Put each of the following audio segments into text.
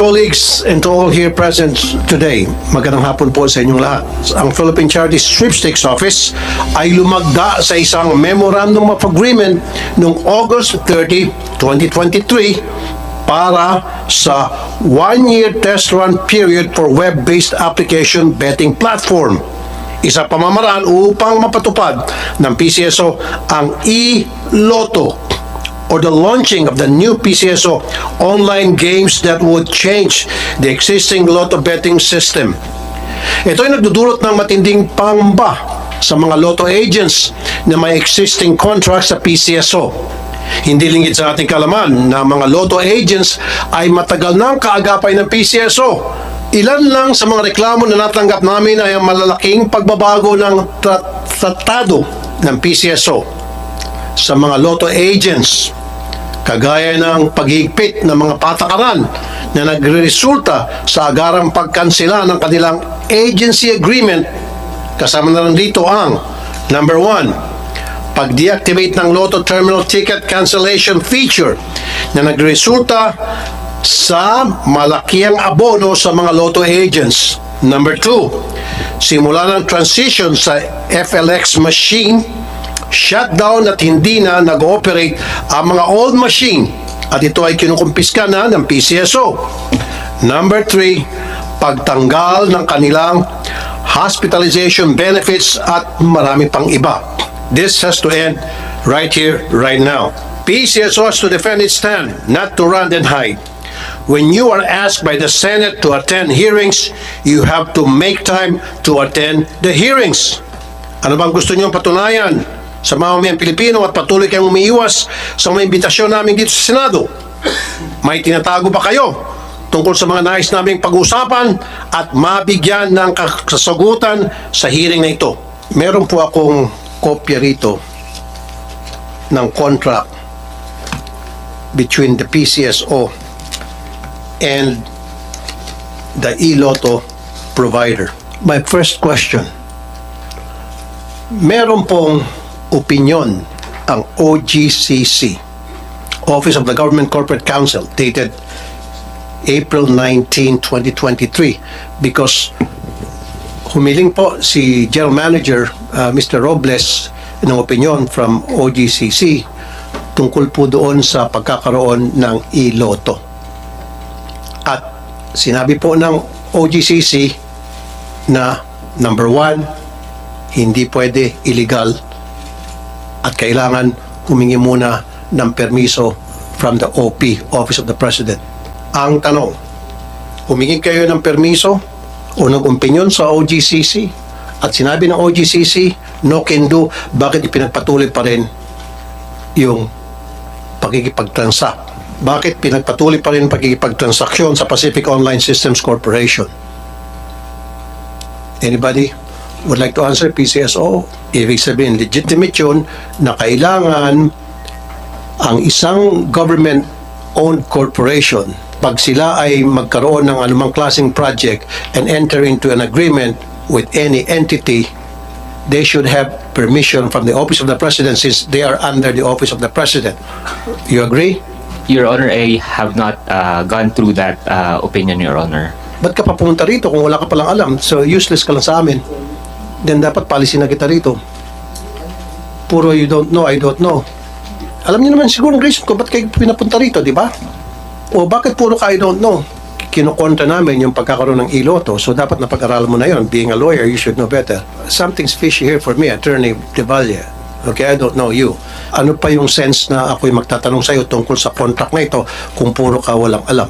Colleagues and to all here present today, magandang hapon po sa inyong lahat. Ang Philippine Charity Sweepstakes Office ay lumagda sa isang Memorandum of Agreement noong August 30, 2023 para sa one-year test run period for web-based application betting platform. Isa pamamaraan upang mapatupad ng PCSO ang e-Lotto or the launching of the new PCSO online games that would change the existing lotto betting system. Ito ay nagdudulot ng matinding pangamba sa mga lotto agents na may existing contracts sa PCSO. Hindi lingid sa ating kalaman na mga lotto agents ay matagal ng kaagapay ng PCSO. Ilan lang sa mga reklamo na natanggap namin ay ang malalaking pagbabago ng tratado ng PCSO sa mga lotto agents, kagaya ng paghigpit ng mga patakaran na nagresulta sa agarang pagkansela ng kanilang agency agreement. Kasama na lang dito ang number 1, pag-deactivate ng Lotto Terminal Ticket Cancellation feature na nagresulta sa malakiang abono sa mga lotto agents. Number 2, simula ng transition sa FLX machine, shutdown at hindi na nag-ooperate ang mga old machine at ito ay kinukumpiska na ng PCSO. Number 3, pagtanggal ng kanilang hospitalization benefits at marami pang iba. This has to end right here, right now. PCSO has to defend its stand, not to run and hide. When you are asked by the Senate to attend hearings, you have to make time to attend the hearings. Ano bang gusto niyong patunayan sa mamamayang Pilipino at patuloy kayong umiiwas sa mga imbitasyon namin dito sa Senado? May tinatago ba kayo tungkol sa mga nais naming pag-usapan at mabigyan ng kasagutan sa hearing na ito? Meron po akong kopya rito ng contract between the PCSO and the e-Lotto provider. My first question, meron pong opinion ang OGCC, Office of the Government Corporate Counsel, dated April 19, 2023, because humiling po si General Manager Mr. Robles ng opinion from OGCC tungkol po doon sa pagkakaroon ng e-Lotto. At sinabi po ng OGCC na number 1, hindi pwede illegal at kailangan humingi muna ng permiso from the OP, Office of the President. Ang tanong, humingi kayo ng permiso o ng opinion sa OGCC at sinabi ng OGCC, no can do, bakit ipinagpatuloy pa rin yung pagkikipagtransact? Bakit pinagpatuloy pa rin ang pagkikipagtransaksyon sa Pacific Online Systems Corporation? Anybody would like to answer? PCSO, ibig sabihin legitimate yun na kailangan ang isang government-owned corporation, pag sila ay magkaroon ng anumang klaseng project and enter into an agreement with any entity, they should have permission from the Office of the President since they are under the Office of the President. You agree? Your Honor, I have not gone through that opinion, Your Honor. Ba't ka pa pumunta rito kung wala ka palang alam? So useless ka lang sa amin. Then dapat policy na kita rito. Puro you don't know, I don't know. Alam niyo naman siguro ang reason kung ba't kayo pinapunta rito, di ba? O bakit puro ka I don't know? Kinukontra namin yung pagkakaroon ng e-Lotto. So dapat napag-aralan mo na yon. Being a lawyer, you should know better. Something's fishy here for me, Attorney De Valle. Okay, I don't know you. Ano pa yung sense na ako'y magtatanong sa'yo tungkol sa contract na ito kung puro ka walang alam?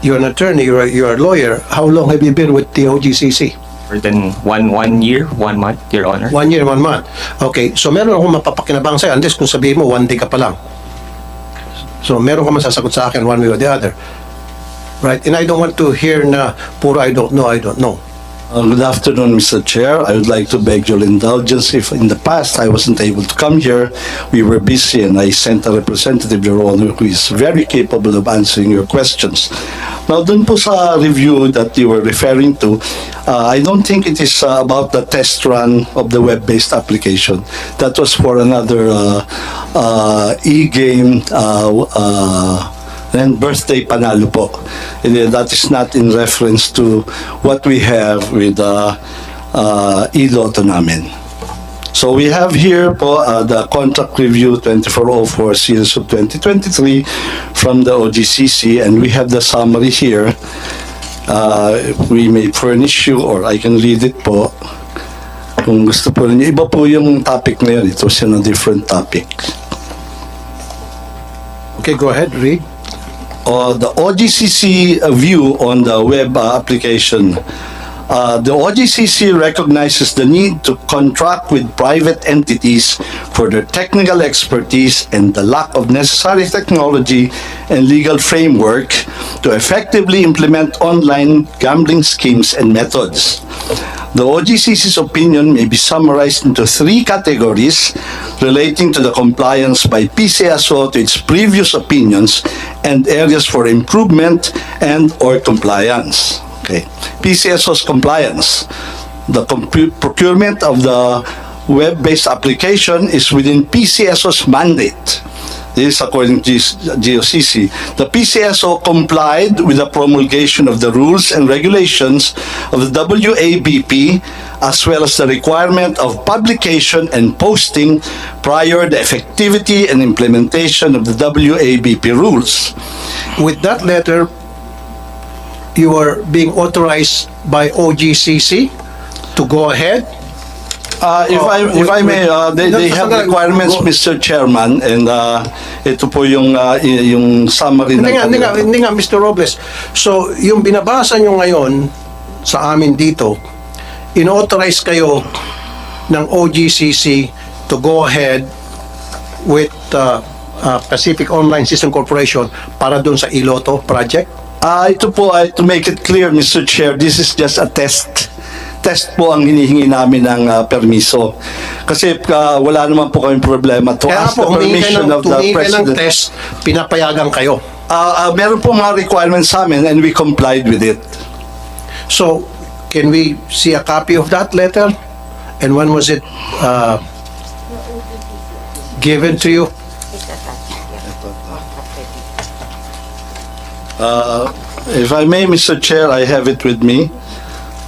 You're an attorney, you're a lawyer. How long have you been with the OGCC? More than one year, 1 month, Your Honor. 1 year, 1 month. Okay, so meron akong mapapakinabang sa'yo unless kung sabihin mo 1 day ka pa lang. So meron ka masasagot sa akin one way or the other. Right? And I don't want to hear na puro I don't know, I don't know. Good afternoon, Mr. Chair. I would like to beg your indulgence if in the past I wasn't able to come here. We were busy and I sent a representative, Your Honor, who is very capable of answering your questions. Now, dun po sa review that you were referring to, I don't think it is about the test run of the web-based application. That was for another e-game And birthday panalo po. And that is not in reference to what we have with iLotto namin. So we have here po the contract review 2404 series of 2023 from the OGCC, and we have the summary here. We may furnish you, or I can read it po. Kung gusto po ninyo, iba po yung topic na yun. It was in a different topic. Okay, go ahead, read. The OGCC view on the web application. The OGCC recognizes the need to contract with private entities for their technical expertise and the lack of necessary technology and legal framework to effectively implement online gambling schemes and methods. The OGCC's opinion may be summarized into three categories relating to the compliance by PCSO to its previous opinions and areas for improvement and/or compliance. Okay. PCSO's compliance. The procurement of the web-based application is within PCSO's mandate. This is according to GOCC. The PCSO complied with the promulgation of the rules and regulations of the WABP, as well as the requirement of publication and posting prior the effectivity and implementation of the WABP rules. With that letter, you are being authorized by OGCC to go ahead. If I may, they have Sandali. requirements, Mr. Chairman, and ito po yung summary ng Hindi nga, Mr. Robles. So, yung binabasa nyo ngayon sa amin dito, in-authorize kayo ng OGCC to go ahead with Pacific Online System Corporation para doon sa iLotto project? Ito po, to make it clear, Mr. Chair, this is just a test. Test po ang hinihingi namin ng permiso. Kasi wala naman po kaming problema to Kaya ask the po, permission of the tumingi ng President. test, pinapayagan kayo. Meron po mga requirements sa amin and we complied with it. So, can we see a copy of that letter? And when was it given to you? If I may, Mr. Chair, I have it with me.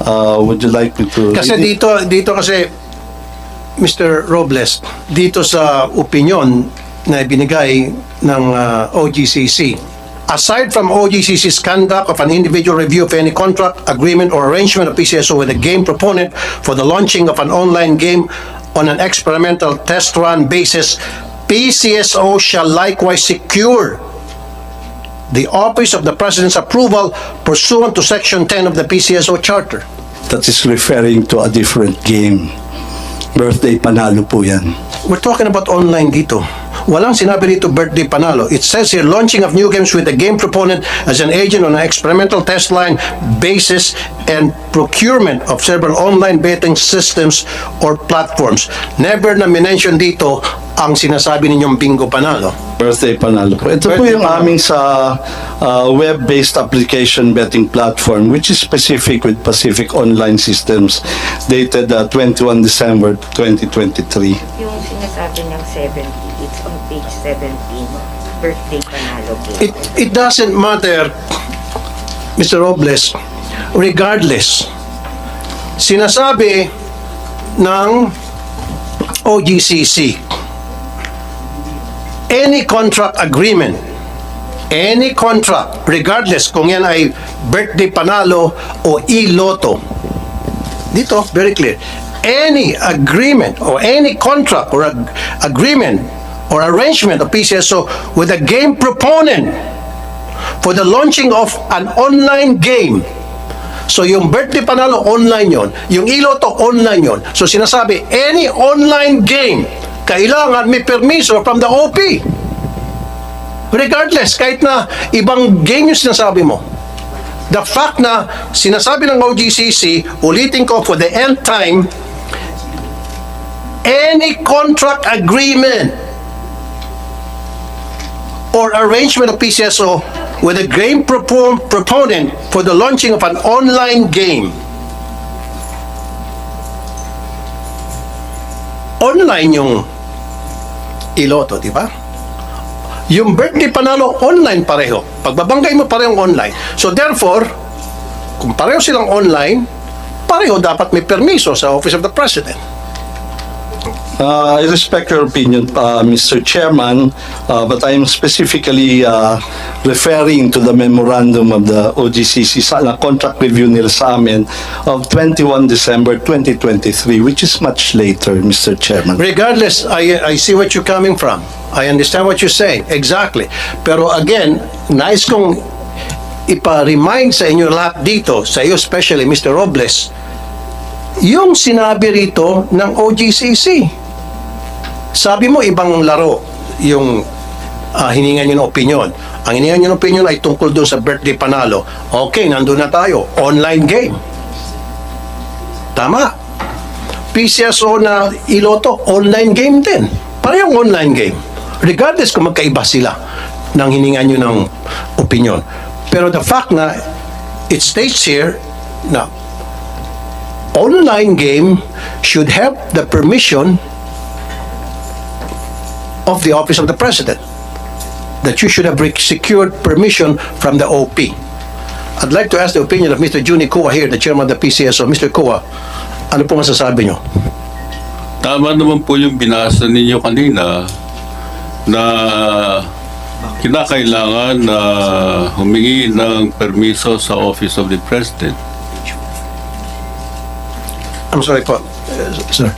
Would you like me to Kasi read it? dito kasi, Mr. Robles, dito sa opinion na binigay ng OGCC, aside from OGCC's conduct of an individual review of any contract, agreement, or arrangement of PCSO with a game proponent for the launching of an online game on an experimental test run basis, PCSO shall likewise secure the Office of the President's approval pursuant to Section 10 of the PCSO Charter. That is referring to a different game. Birthday panalo po yan. We're talking about online dito. Walang sinabi dito birthday panalo. It says here, launching of new games with the game proponent as an agent on an experimental test line basis and procurement of several online betting systems or platforms. Never na minention dito ang sinasabi ninyong bingo panalo. Birthday panalo po. Ito po Birthday yung panalo. aming sa web-based application betting platform which is specific with Pacific Online Systems dated 21 December 2023. Yung sinasabi ng 70, it's on page 17, birthday panalo game. It doesn't matter, Mr. Robles, regardless. Sinasabi ng OGCC, any contract agreement, any contract, regardless kung yan ay birthday panalo o iLotto, dito, very clear, any agreement or any contract or agreement or arrangement of PCSO with a game proponent for the launching of an online game. So yung birthday panalo, online yon. Yung iLotto, online yon. So sinasabi, any online game, kailangan may permiso from the OP. Regardless, kahit na ibang game yung sinasabi mo. The fact na sinasabi ng OGCC, ulitin ko for the nth time, any contract agreement or arrangement of PCSO with a game proponent for the launching of an online game. Online yung iLotto, di ba? Yung birthday panalo, online pareho. Pagbabanggay mo parehong online. So therefore, kung pareho silang online, pareho dapat may permiso sa Office of the President. I respect your opinion, Mr. Chairman, but I'm specifically referring to the memorandum of the OGCC na contract review nila sa amin of 21 December 2023, which is much later, Mr. Chairman. Regardless, I see what you're coming from. I understand what you're saying. Exactly. Pero again, nais kong ipa-remind sa inyo lahat dito, sa iyo especially, Mr. Robles, yung sinabi rito ng OGCC. Sabi mo, ibang laro yung hiningan nyo ng opinion. Ang hiningan nyo ng opinion ay tungkol doon sa birthday panalo. Okay, nandun na tayo. Online game. Tama. PCSO na iloto, online game din. Parehong online game. Regardless kung magkaiba sila ng hiningan nyo ng opinion. Pero the fact na it states here na online game should have the permission of the Office of the President, that you should have secured permission from the OP. I'd like to ask the opinion of Mr. Juni Kua here, the chairman of the PCSO. Mr. Kua, ano po masasabi nyo? Tama naman po yung binasa ninyo kanina na kinakailangan na humingi ng permiso sa Office of the President. I'm sorry po, sir.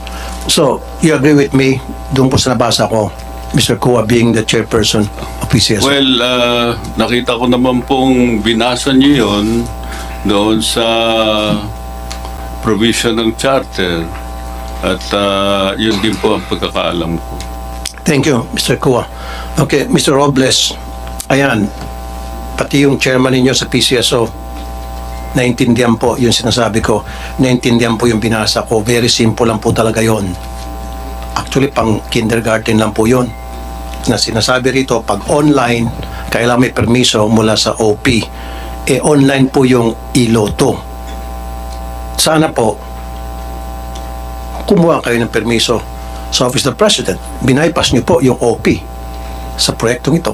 So, you agree with me doon po sa nabasa ko, Mr. Kua being the chairperson of PCSO? Well, nakita ko naman pong binasa niyo yun doon sa provision ng charter at yun din po ang pagkakaalam ko. Thank you, Mr. Kua. Okay, Mr. Robles, ayan, pati yung chairman ninyo sa PCSO, naintindihan po yung sinasabi ko, naintindihan po yung binasa ko, very simple lang po talaga yon. Actually, pang kindergarten lang po yon. Na sinasabi rito, pag online, kailangan may permiso mula sa OP. Online po yung iloto. Sana po, kumuha kayo ng permiso sa Office of the President. Binaypas niyo po yung OP sa proyektong ito.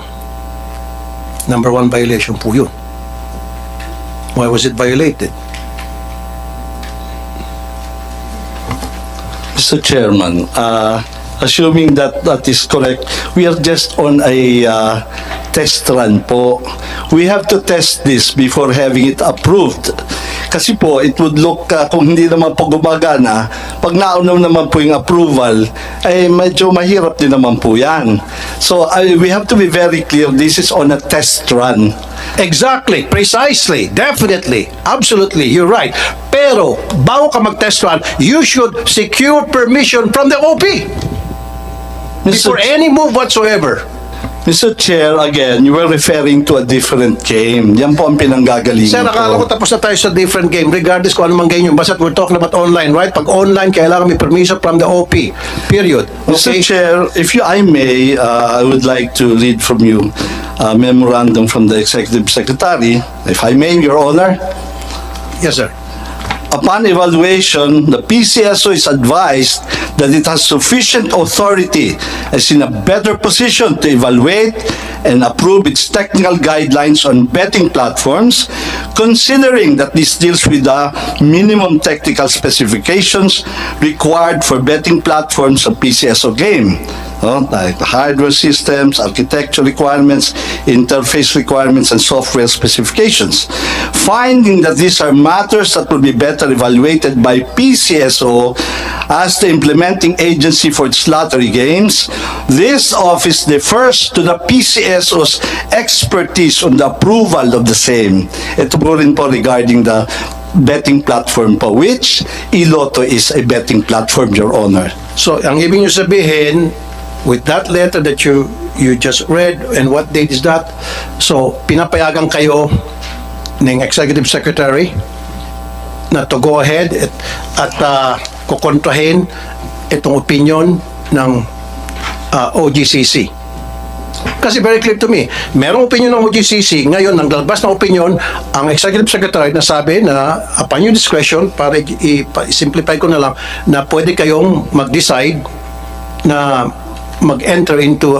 Number 1 violation po yun. Why was it violated? Mr. Chairman, assuming that that is correct, we are just on a test run po. We have to test this before having it approved. Kasi po, it would look, kung hindi naman po gumagana, pag nauna naman po yung approval, ay medyo mahirap din naman po yan. So, we have to be very clear, this is on a test run. Exactly, precisely, definitely, absolutely, you're right. Pero, bago ka mag-test run, you should secure permission from the OP before any move whatsoever. Mr. Chair, again, you were referring to a different game. Yan po ang pinanggagalingan Sir, akala ko tapos na tayo sa different game, regardless kung anong game yun. Basta we're talking about online, right? Pag online, kailangan may permission from the OP. Period. Mr. Okay? Chair, if I may, I would like to read from you a memorandum from the Executive Secretary. If I may, Your Honor. Yes, sir. Upon evaluation, the PCSO is advised that it has sufficient authority and is in a better position to evaluate and approve its technical guidelines on betting platforms, considering that this deals with the minimum technical specifications required for betting platforms of PCSO game. Like the hardware systems, architecture requirements, interface requirements, and software specifications. Finding that these are matters that will be better evaluated by PCSO as the implementing agency for its lottery games, this office defers to the PCSO's expertise on the approval of the same. Ito po rin po regarding the betting platform po, which Iloto is a betting platform, Your Honor. So, ang ibig nyo sabihin, with that letter that you just read, and what date is that? So, pinapayagan kayo ng Executive Secretary na to go ahead at kukontrahin itong opinion ng OGCC. Kasi very clear to me, merong opinion ng OGCC, ngayon naglalabas ng opinion ang Executive Secretary na sabi na upon your discretion, para i-simplify ko na lang, na pwede kayong mag-decide na mag-enter into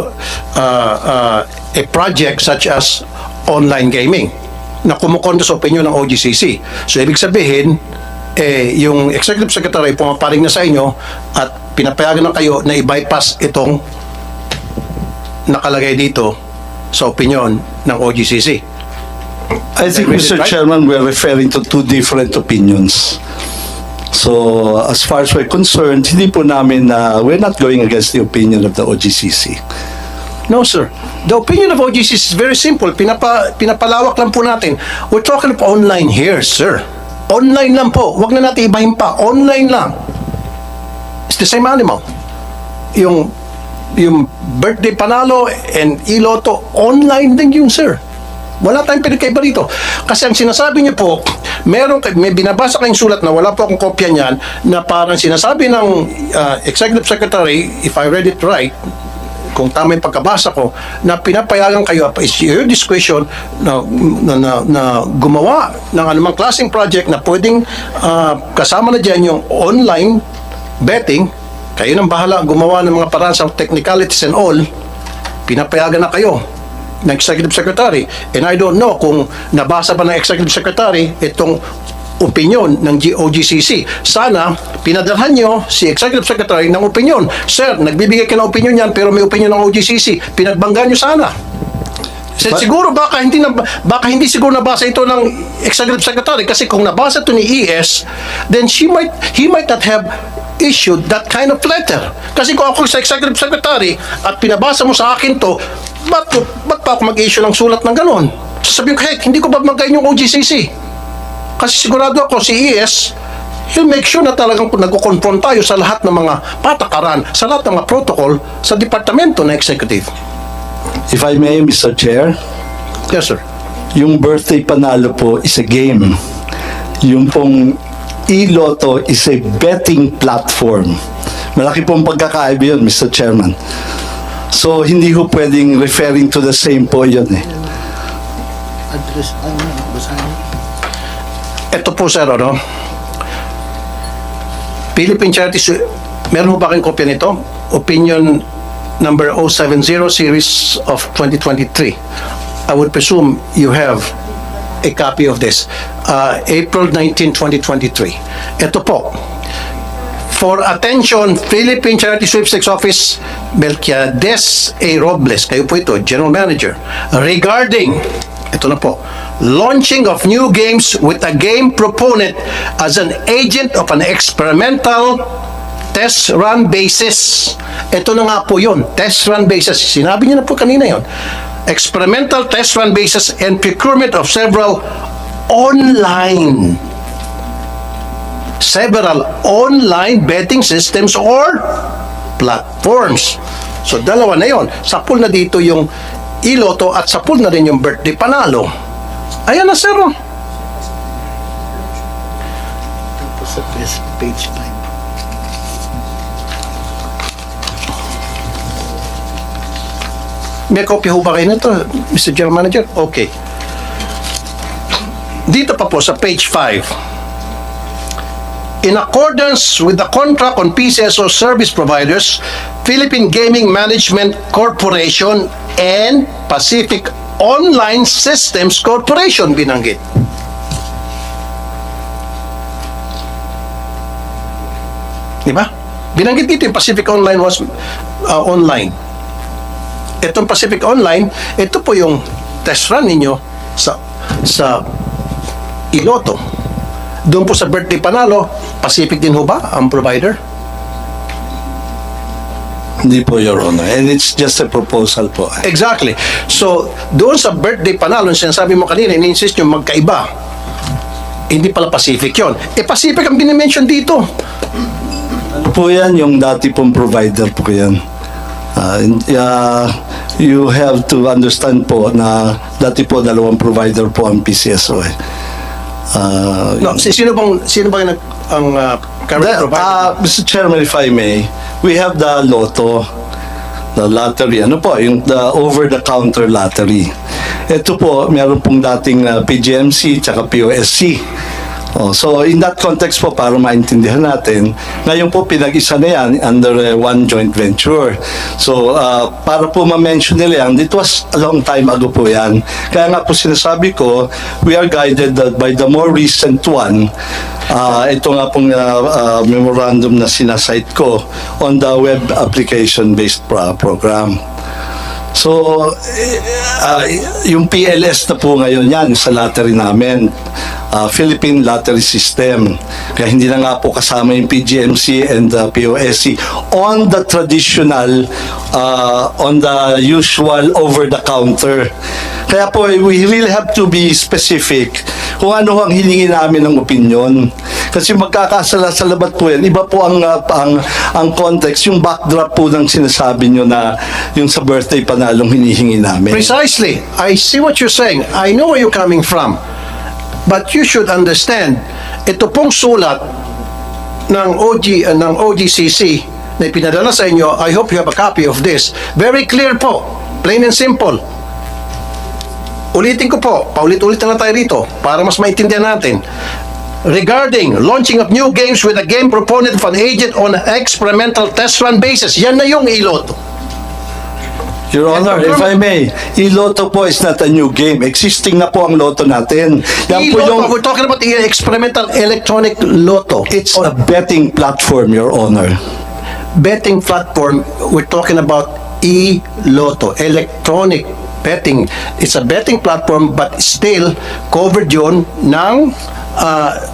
a project such as online gaming na kumukontra sa opinion ng OGCC. So, ibig sabihin, yung Executive Secretary pumaparing na sa inyo at pinapayagan na kayo na i-bypass itong nakalagay dito sa opinion ng OGCC. I think, Did I read it Mr. right? Chairman, we're referring to two different opinions. So, as far as we're concerned, hindi po namin we're not going against the opinion of the OGCC. No, sir. The opinion of OGCC is very simple. Pinapalawak lang po natin. We're talking about online here, sir. Online lang po. Huwag na natin ibahin pa. Online lang. It's the same animal. Yung birthday panalo and iloto, online din yun, sir. Wala tayong pinagkaiba rito. Kasi ang sinasabi niyo po, may binabasa kayong sulat na wala po akong kopya niyan, na parang sinasabi ng Executive Secretary, if I read it right, kung tama yung pagkabasa ko, na pinapayagan kayo, is your discretion na gumawa ng anumang klaseng project na pwedeng kasama na dyan yung online betting. Kayo nang bahala gumawa ng mga paraan sa technicalities and all, pinapayagan na kayo ng Executive Secretary. And I don't know kung nabasa ba ng Executive Secretary itong opinion ng OGCC. Sana, pinadalhan nyo si Executive Secretary ng opinion. Sir, nagbibigay ka ng opinion yan, pero may opinion ng OGCC. Pinagbangga nyo sana. Siguro baka hindi siguro nabasa ito ng Executive Secretary, kasi kung nabasa ito ni ES, then he might not have issued that kind of letter. Kasi kung ako sa Executive Secretary at pinabasa mo sa akin to, ba't pa ako mag-issue ng sulat ng ganon? Sasabihin ko, heck, hindi ko ba magayin yung OGCC? Kasi sigurado ako si ES, he'll make sure na talagang nagko-confront tayo sa lahat ng mga patakaran, sa lahat ng mga protocol sa departamento ng executive. If I may, Mr. Chair, Yes, sir. yung birthday panalo po is a game. Yung pong iloto is a betting platform. Malaki pong pagkakaiba yun, Mr. Chairman. So, hindi ho pwedeng referring to the same po yun eh. Ito po, sir, ano? Philippine Charities, meron mo ba kayong kopya nito? Opinion number 070 series of 2023. I would presume you have a copy of this. April 19, 2023. Ito po. For attention, Philippine Charity Sweepstakes Office, Melquiades A. Robles, kayo po ito, General Manager, regarding, ito na po, launching of new games with a game proponent as an agent of an experimental test run basis. Ito na nga po yun, test run basis. Sinabi niyo na po kanina yun. Experimental test run basis and procurement of several online betting systems or platforms. So, dalawa na yon. Sapul na dito yung iloto at sapul na rin yung birthday panalo. Ayan na, sir. Page 5. May kopya ho ba kayo nito, Mr. General Manager? Okay. Dito pa po sa page 5. In accordance with the contract on PCSO service providers, Philippine Gaming Management Corporation and Pacific Online Systems Corporation binanggit. Diba? Binanggit dito yung Pacific Online was online. Itong Pacific Online, ito po yung test run ninyo sa iloto. Doon po sa birthday panalo, Pacific din ho ba ang provider? Hindi po, Your Honor. And it's just a proposal po. Exactly. So, doon sa birthday panalo, sinasabi mo kanina, ini-insist nyo magkaiba. Hindi pala Pacific yon. Pacific ang binimension dito. Ano po yan? Yung dati pong provider po yan. You have to understand po na dati po dalawang provider po ang PCSO eh. No, sino bang ang current provider? Mr. Chairman, if I may, we have the lotto, the lottery, ano po, yung the over-the-counter lottery. Ito po, meron pong dating PGMC tsaka POSC. So in that context po, para maintindihan natin, ngayon po pinag-isa na yan under one joint venture. So para po ma-mention nila yan, it was a long time ago po yan. Kaya nga po sinasabi ko, we are guided by the more recent one. Ito nga pong memorandum na sinasite ko on the web application-based program. So, yung PLS na po ngayon yan sa lottery namin, Philippine Lottery System. Kaya hindi na nga po kasama yung PGMC and the POSC on the traditional, on the usual over-the-counter. Kaya po, we really have to be specific kung ano ang hilingi namin ng opinion. Kasi magkakasala-salabat po yan. Iba po ang context, yung backdrop po ng sinasabi nyo na yung sa birthday panalong hinihingi namin. Precisely. I see what you're saying. I know where you're coming from. But you should understand, ito pong sulat ng OGCC na ipinadala sa inyo, I hope you have a copy of this. Very clear po. Plain and simple. Ulitin ko po, paulit-ulit na tayo rito para mas maintindihan natin. Regarding launching of new games with a game proponent of an agent on an experimental test run basis. Yan na yung iloto. Your Honor, if I may, iLotto po is not a new game. Existing na po ang loto natin. Yan po yung, We're talking about the experimental electronic lotto. it's a betting platform, Your Honor. Betting platform, we're talking about e-lotto, electronic betting. It's a betting platform but still covered yun ng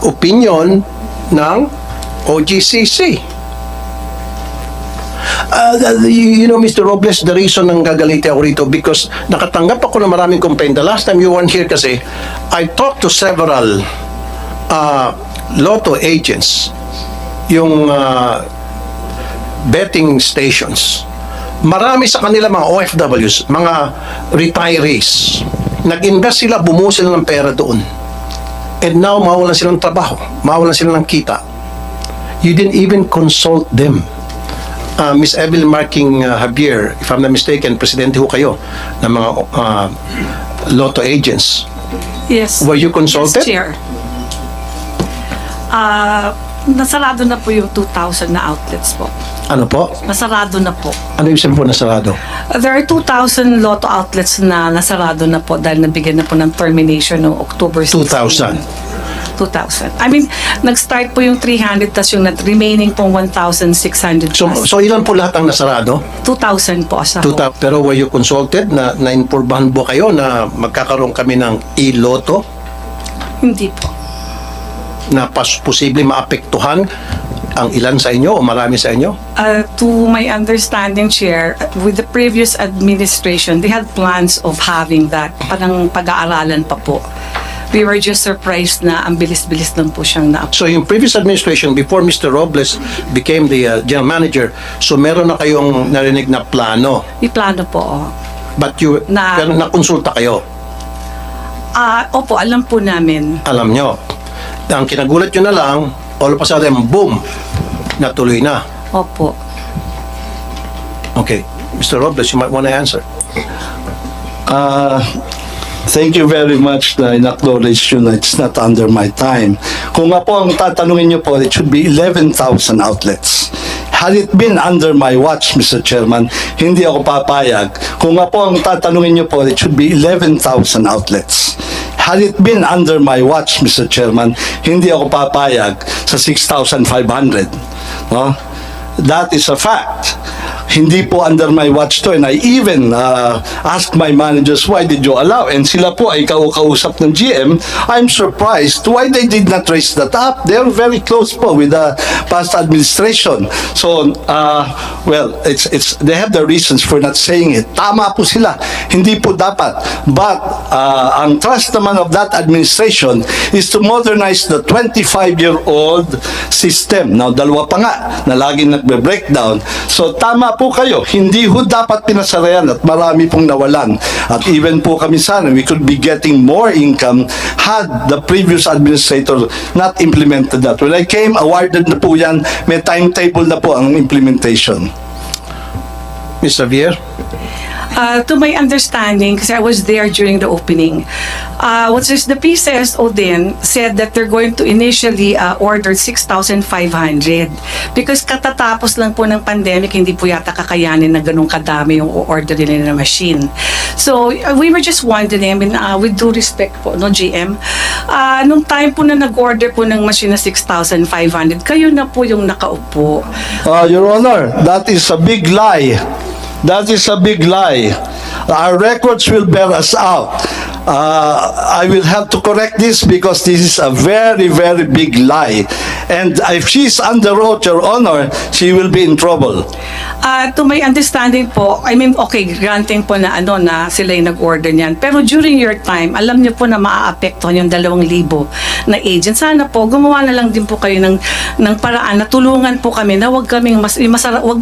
opinion ng OGCC. You know, Mr. Robles, the reason nang gagaliti ako rito because nakatanggap ako ng maraming complaint. The last time you weren't here kasi, I talked to several lotto agents, yung betting stations. Marami sa kanila mga OFWs, mga retirees. Nag-invest sila, bumuo sila ng pera doon. And now, mawalan silang trabaho. Mawalan sila ng kita. You didn't even consult them. Miss Evelyn Marking Javier, if I'm not mistaken, presidente ho kayo ng mga lotto agents. Yes. Were you consulted? Yes, Chair. Nasarado na po yung 2,000 na outlets po. Ano po? Nasarado na po. Ano yung sabi po na sarado? There are 2,000 lotto outlets na nasarado na po dahil nabigyan na po ng termination noong October 16. 2,000. I mean, nag-start po yung 300 tas yung remaining pong 1,600 plus. So ilan po lahat ang nasarado? 2,000 po sa whole. Pero were you consulted na nainformahan po kayo na magkakaroon kami ng e-lotto Hindi po. na posible maapektuhan ang ilan sa inyo o marami sa inyo? To my understanding, Chair, with the previous administration, they had plans of having that. Parang pag-aaralan pa po. We were just surprised na ang bilis-bilis lang po siyang na. So yung previous administration, before Mr. Robles became the general manager, so meron na kayong narinig na plano. May plano po. But you, pero nakonsulta kayo. Opo, alam po namin. Alam nyo. Ang kinagulat nyo na lang, all of a sudden, boom, natuloy na. Opo. Okay. Mr. Robles, you might want to answer. Thank you very much na in-acknowledge you na it's not under my time. Kung nga po ang tatanungin niyo po, it should be 11,000 outlets. Had it been under my watch, Mr. Chairman, hindi ako papayag. Kung nga po ang tatanungin niyo po, it should be 11,000 outlets. Had it been under my watch, Mr. Chairman, hindi ako papayag sa 6,500. No? That is a fact. Hindi po under my watch to, and I even asked my managers, why did you allow? And sila po ay kausap ng GM. I'm surprised why they did not raise that up. They're very close po with the past administration. So, well, it's they have the reasons for not saying it. Tama po sila. Hindi po dapat. But ang trust naman of that administration is to modernize the 25-year-old system. Now, dalawa pa nga na laging nagbe-breakdown. So, tama po kayo, hindi ho dapat pinasarayan at marami pong nawalan. At even po kami sana, we could be getting more income had the previous administrator not implemented that. When I came, awarded na po yan, may timetable na po ang implementation. Ms. Javier? To my understanding, kasi I was there during the opening, the PCSO then said that they're going to initially order 6,500 because katatapos lang po ng pandemic, hindi po yata kakayanin na ganun kadami yung order nila na machine. So, we were just wondering, I mean, with due respect po, no, GM, nung time po na nag-order po ng machine na 6,500, kayo na po yung nakaupo. Your Honor, that is a big lie. That is a big lie. Our records will bear us out. I will have to correct this because this is a very, very big lie. And if she's under oath, Your Honor, she will be in trouble. To my understanding po, I mean, okay, granting po na na sila yung nag-order niyan. Pero during your time, alam niyo po na maaapektuhan yung 2,000 na agent. Sana po, gumawa na lang din po kayo ng paraan na tulungan po kami na wag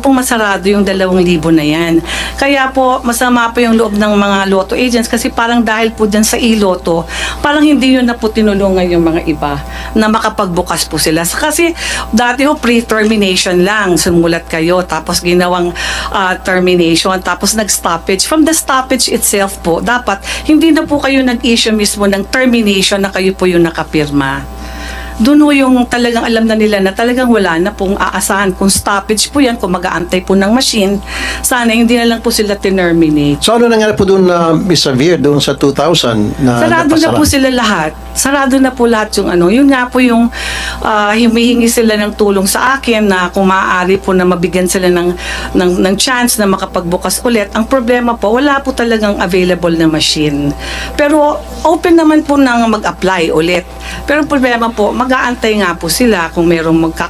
pong masarado yung 2,000 na yan. Kaya po, masama po yung loob ng mga lotto agents kasi parang dahil po dyan sa iloto, parang hindi yun na po tinulungan yung mga iba na makapagbukas po sila. Kasi dati ho pre-termination lang, sumulat kayo, tapos ginawang termination, tapos nag-stoppage. From the stoppage itself po, dapat hindi na po kayo nag-issue mismo ng termination na kayo po yung nakapirma. Doon ho yung talagang alam na nila na talagang wala na pong aasahan. Kung stoppage po yan, kung mag-aantay po ng machine, sana hindi na lang po sila terminate. So ano nangyari po doon na Ms. Xavier, doon sa 2,000 na Sarado na napasara? po sila lahat. Sarado na po lahat yung Yun nga po yung humihingi sila ng tulong sa akin na kung maaari po na mabigyan sila ng chance na makapagbukas ulit. Ang problema po, wala po talagang available na machine. Pero open naman po nang mag-apply ulit. Pero ang problema po, mag-aantay nga po sila kung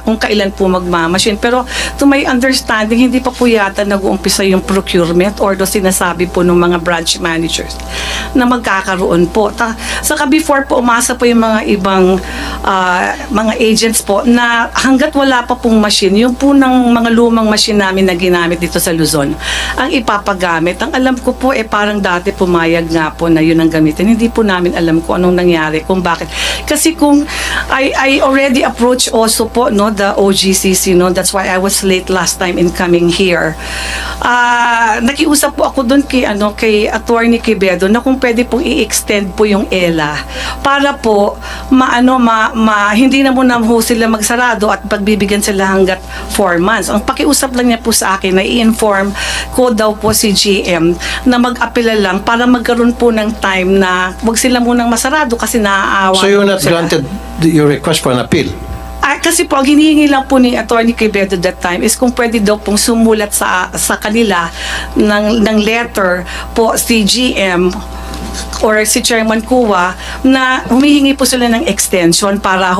kung kailan po magmamachine. Pero to my understanding, hindi pa po yata nag-uumpisa yung procurement or sinasabi po ng mga branch managers na magkakaroon po. Saka before po, umasa po yung mga ibang mga agents po na hanggat wala pa pong machine, yung po ng mga lumang machine namin na ginamit dito sa Luzon, ang ipapagamit. Ang alam ko po, parang dati pumayag nga po na yun ang gamitin. Hindi po namin alam kung anong nangyari, kung bakit. Kasi kung I already approached also po the OGCC, that's why I was late last time in coming here. Nakiusap po ako doon kay Attorney Quevedo na kung pwede pong i-extend po yung ELA para po hindi na muna ho sila magsarado at pagbibigyan sila hanggat 4 months. Ang pakiusap lang niya po sa akin na i-inform ko daw po si GM na mag-apela lang para magkaroon po ng time na wag sila munang masarado kasi naaawa. So you're not sila. granted your request for an appeal? Kasi po, ang hinihingi lang po ni Attorney Quevedo that time is kung pwede daw pong sumulat sa kanila ng letter po si GM or si Chairman Kuwa na humihingi po sila ng extension para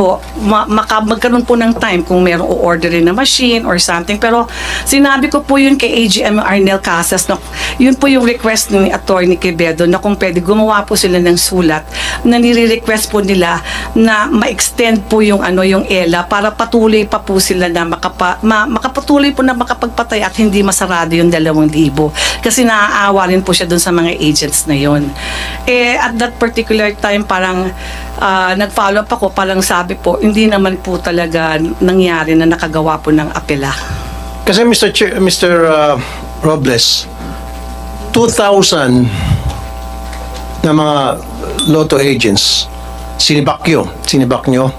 magkaroon po ng time kung merong o-orderin na machine or something. Pero sinabi ko po yun kay AGM Arnel Casas na yun po yung request ni Attorney Quevedo na kung pwede gumawa po sila ng sulat na nire-request po nila na ma-extend po yung yung ELA para patuloy pa po sila na makapatuloy po na makapagpatay at hindi masarado yung 2,000 kasi naaawa rin po siya dun sa mga agents na yun. At that particular time, parang nag-follow up ako, parang sabi po, hindi naman po talaga nangyari na nakagawa po ng apela. Kasi Mr. Robles, 2,000 na mga lotto agents, sinibak nyo,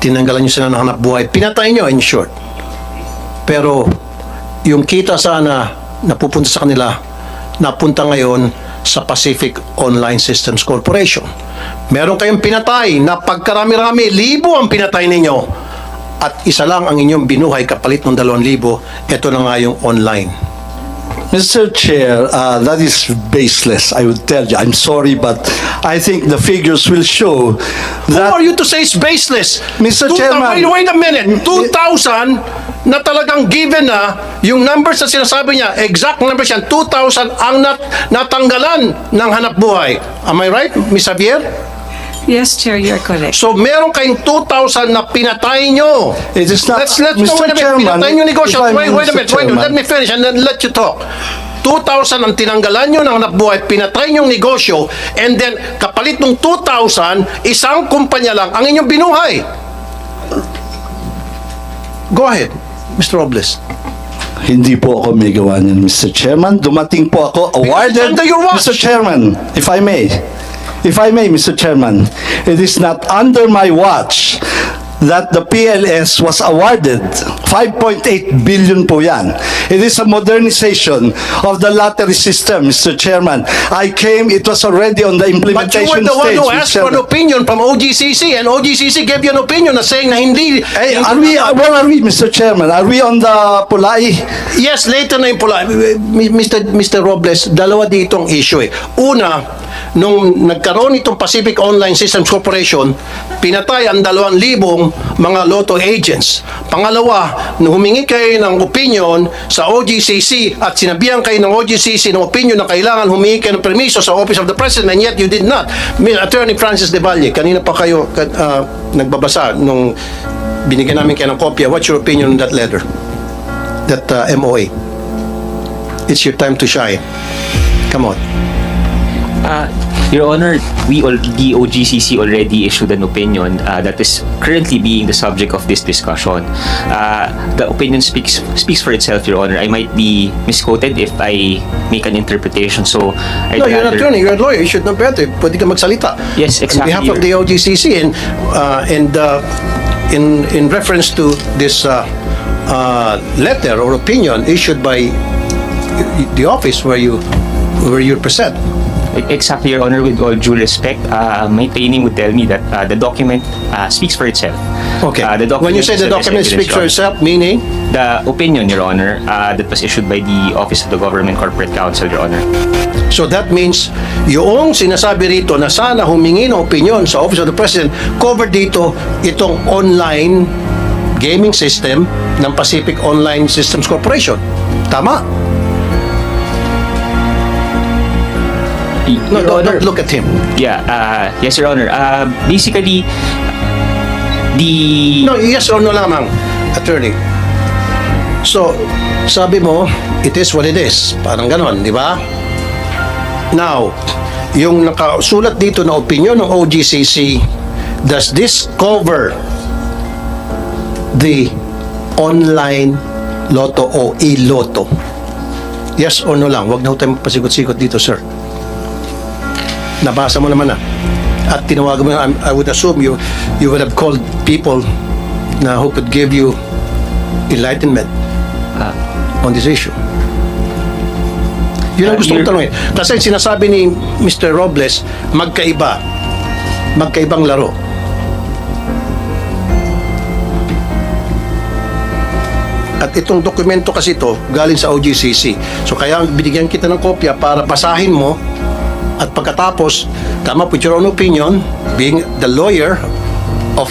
tinanggalan nyo sila ng hanap buhay, pinatay nyo in short. Pero yung kita sana napupunta sa kanila, napunta ngayon sa Pacific Online Systems Corporation. Meron kayong pinatay na pagkarami-rami, 1,000 ang pinatay ninyo. At isa lang ang inyong binuhay kapalit ng 2,000. Ito na nga yung online. Mr. Chair, that is baseless, I would tell you. I'm sorry, but I think the figures will show Who that... are you to say it's baseless? Mr. Chairman. Wait a minute. 2,000 na talagang given na yung numbers na sinasabi niya, exact numbers yan, 2,000 ang natanggalan ng hanap buhay. Am I right, Ms. Xavier? Yes, Chair, you're correct. So meron kayong 2,000 na pinatay nyo. It is not- Let's Mr. wait a minute. Chairman, Pinatay nyo negosyo. if I may, Wait a Mr. minute. Chairman. Let me finish and then let you talk. 2,000 ang tinanggalan nyo ng hanap buhay, pinatay nyong negosyo, and then kapalit ng 2,000, isang kumpanya lang ang inyong binuhay. Go ahead, Mr. Robles. Hindi po ako may gawa niyan, Mr. Chairman. Dumating po ako awarded, under your watch. Mr. Chairman, if I may. If I may, Mr. Chairman, it is not under my watch that the PLS was awarded. 5.8 billion po yan. It is a modernization of the lottery system, Mr. Chairman. I came, it was already on the But you implementation were the one stage, who Mr. asked for an Chairman. opinion from OGCC, and OGCC gave you an opinion na saying na hindi. Hey, where are we, Mr. Chairman? Are we on the Pulai? Yes, later na yung pula. Mr. Robles, dalawa ditong issue eh. Una, nung nagkaroon itong Pacific Online Systems Corporation, pinatay ang 2,000 mga lotto agents. Pangalawa, nung humingi kayo ng opinion sa OGCC at sinabihan kayo ng OGCC ng opinion na kailangan humingi kayo ng permiso sa Office of the President, and yet you did not. Attorney Francis De Valle, kanina pa kayo nagbabasa nung binigyan namin kayo ng kopya. What's your opinion on that letter? That MOA? It's your time to shine. Come on. Your Honor, the OGCC already issued an opinion that is currently being the subject of this discussion. The opinion speaks for itself, Your Honor. I might be misquoted if I make an interpretation. So, No, you're an attorney, you're a lawyer, you should know better. Pwede ka magsalita. Yes, exactly. On behalf of the OGCC and in reference to this letter or opinion issued by the office where you present. Exactly, Your Honor. With all due respect, my training would tell me that the document speaks for itself. Okay. The When you say the is document evidence, speaks Your for Honor. itself, meaning? The opinion, Your Honor, that was issued by the Office of the Government Corporate Counsel, Your Honor. So that means yung sinasabi rito na sana humingi ng opinion sa Office of the President, covered dito itong online gaming system ng Pacific Online Systems Corporation. Tama? No, Your Honor, don't look at him. yeah, yes, Your Honor. Basically, the No, yes or no lamang, attorney. So, sabi mo, it is what it is. Parang ganon, di ba? Now, yung nakasulat dito na opinion ng OGCC, does this cover the online lotto o e-lotto? Yes or no lang? Huwag na ho tayo magpasikot-sikot dito, sir. Nabasa mo naman na. At tinawagan mo, I would assume you would have called people na who could give you enlightenment on this issue. Yun ang gusto kong tanongin. Kasi sinasabi ni Mr. Robles, magkaibang laro. At itong dokumento kasi ito, galing sa OGCC. So kaya binigyan kita ng kopya para basahin mo at pagkatapos, tama, put your own opinion, being the lawyer of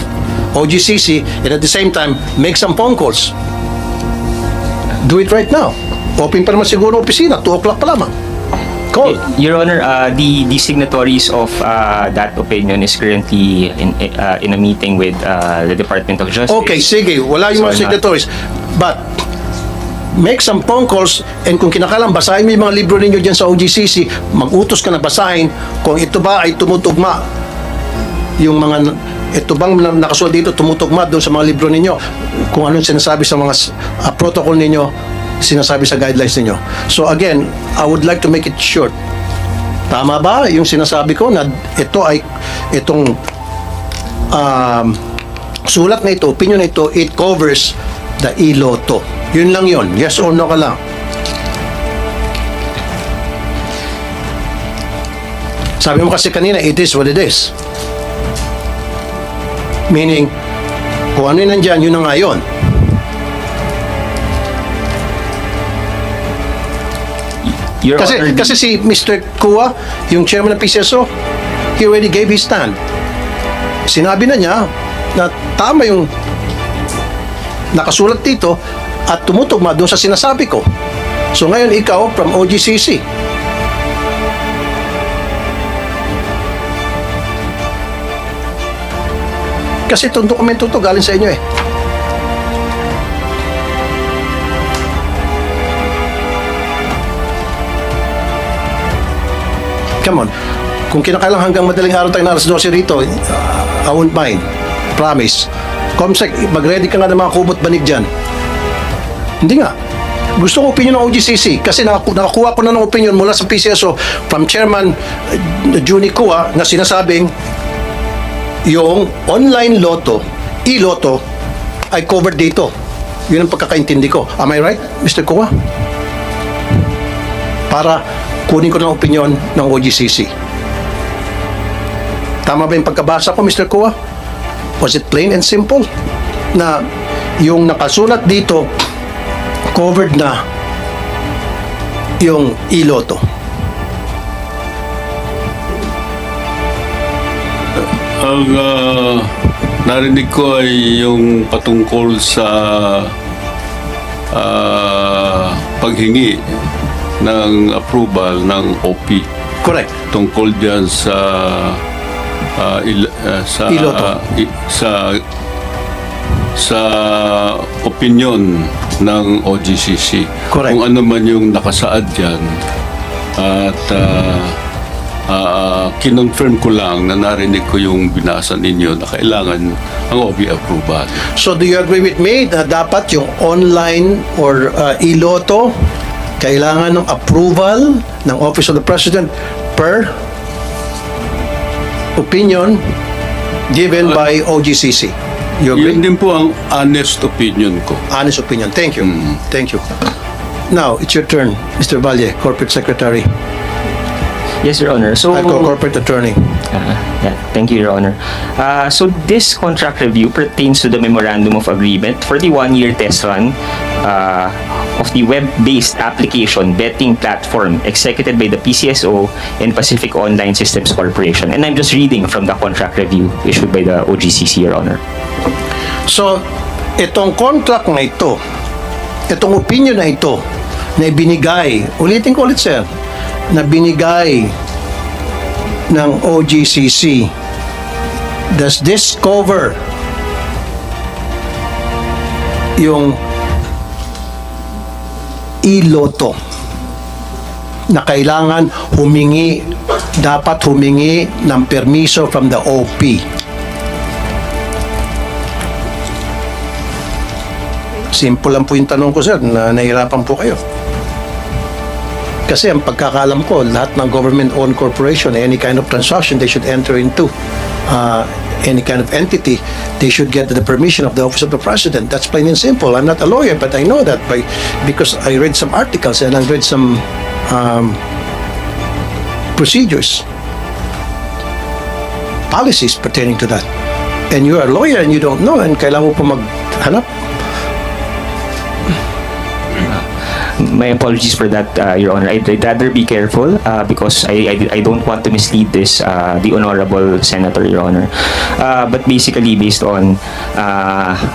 OGCC, and at the same time, make some phone calls. Do it right now. Open pa naman siguro opisina, 2 o'clock pa lamang. Call. Your Honor, the signatories of that opinion is currently in a meeting with the Department of Justice. Okay, sige, wala yung mga So, signatories. But, make some phone calls, and kung kinakailangan, basahin mo yung mga libro ninyo dyan sa OGCC, mag-utos ka na basahin kung ito ba ay tumutugma. Yung mga, ito bang nakasulat dito, tumutugma doon sa mga libro ninyo. Kung anong sinasabi sa mga protocol ninyo, sinasabi sa guidelines ninyo. So again, I would like to make it short. Tama ba yung sinasabi ko na itong sulat na ito, opinion na ito, it covers the e-lotto. Yun lang yun. Yes or no ka lang. Sabi mo kasi kanina, it is what it is. Meaning, kung ano yun nandyan, yun na nga yun. Your Honor, Kasi si Mr. Kua, yung chairman ng PCSO, he already gave his stand. Sinabi na niya na tama yung nakasulat dito at tumutugma doon sa sinasabi ko. So ngayon ikaw from OGCC. Kasi itong dokumento to galing sa inyo eh. Come on. Kung kinakailangan hanggang madaling araw tayo na alas 12 rito, I won't mind. Promise. Comsec, mag-ready ka nga ng mga kubot banig dyan. Hindi nga. Gusto ko opinion ng OGCC kasi nakakuha ko na ng opinion mula sa PCSO from Chairman Juni Kua na sinasabing yung online lotto, e-lotto, ay covered dito. Yun ang pagkakaintindi ko. Am I right, Mr. Kua? Para kunin ko ng opinion ng OGCC. Tama ba yung pagkabasa ko, Mr. Kua? Was it plain and simple? Na yung nakasulat dito, covered na yung e-lotto. Ang narinig ko ay yung patungkol sa paghingi ng approval ng OP Correct. tungkol diyan sa E-lotto. sa opinion ng OGCC. Correct. Kung ano man yung nakasaad diyan at kinonfirm ko lang na narinig ko yung binasa ninyo na kailangan ang OB approval. So do you agree with me na dapat yung online or e-lotto kailangan ng approval ng Office of the President per opinion given by OGCC? You agree? Yun din po ang honest opinion ko. Honest opinion. Thank you. Thank you. Now, it's your turn, Mr. Valle, Corporate Secretary. Yes, Your Honor. So, I call Corporate Attorney. yeah, thank you, Your Honor. So this contract review pertains to the Memorandum of Agreement for the one-year test run of the web-based application betting platform executed by the PCSO and Pacific Online Systems Corporation. And I'm just reading from the contract review issued by the OGCC, Your Honor. So, itong contract na ito, itong opinion na ito, na binigay, ulitin ko ulit, sir, na binigay ng OGCC, does this cover yung e-lotto na kailangan dapat humingi ng permiso from the OP? Simple lang po yung tanong ko, sir, na nahirapan po kayo. Kasi ang pagkakalam ko, lahat ng government-owned corporation, any kind of transaction they should enter into, any kind of entity, they should get the permission of the Office of the President. That's plain and simple. I'm not a lawyer, but I know that because I read some articles and I read some procedures, policies pertaining to that. And you are a lawyer and you don't know, and kailangan mo po maghanap. My apologies for that, Your Honor. I'd rather be careful because I don't want to mislead the Honorable Senator, Your Honor. But basically, based on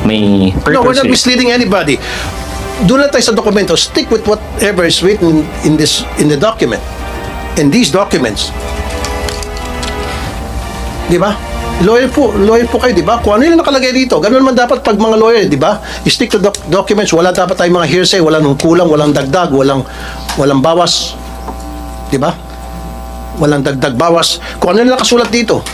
my purpose... No, we're not misleading anybody. Doon lang tayo sa dokumento. Stick with whatever is written in the document. In these documents. Di ba? Lawyer po kayo, di ba? Kung ano yung nakalagay dito, ganun man dapat pag mga lawyer, di ba? Stick to documents, wala dapat tayong mga hearsay, walang kulang, walang dagdag, walang bawas. Di ba? Walang dagdag, bawas. Kung ano yung nakasulat dito.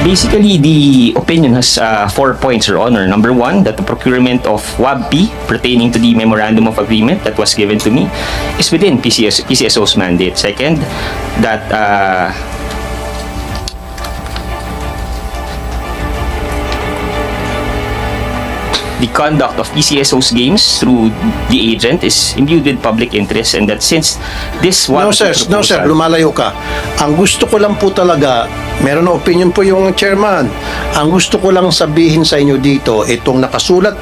Basically, the opinion has 4 points, Your Honor. Number one, that the procurement of WABP pertaining to the Memorandum of Agreement that was given to me is within PCSO's mandate. Second, that the conduct of PCSO's games through the agent is imbued with public interest, and that since this No, WABP sir. No, sir. Lumalayo ka. Ang gusto ko lang po talaga, meron na opinion po yung chairman. Ang gusto ko lang sabihin sa inyo dito, itong nakasulat,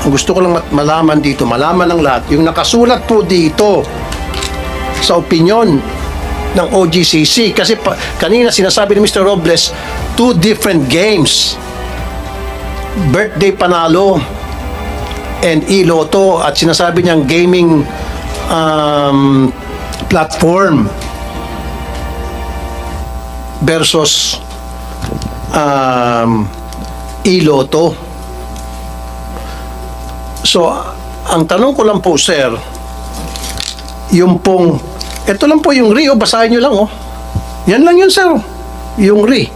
ang gusto ko lang malaman dito, malaman ng lahat, yung nakasulat po dito sa opinion ng OGCC. Kasi kanina sinasabi ni Mr. Robles, 2 different games. Birthday Panalo and e-lotto, at sinasabi niyang gaming platform versus e-lotto. So, ang tanong ko lang po, sir, yung pong, ito lang po yung RI, basahin nyo lang, Yan lang yun, sir. Yung RI.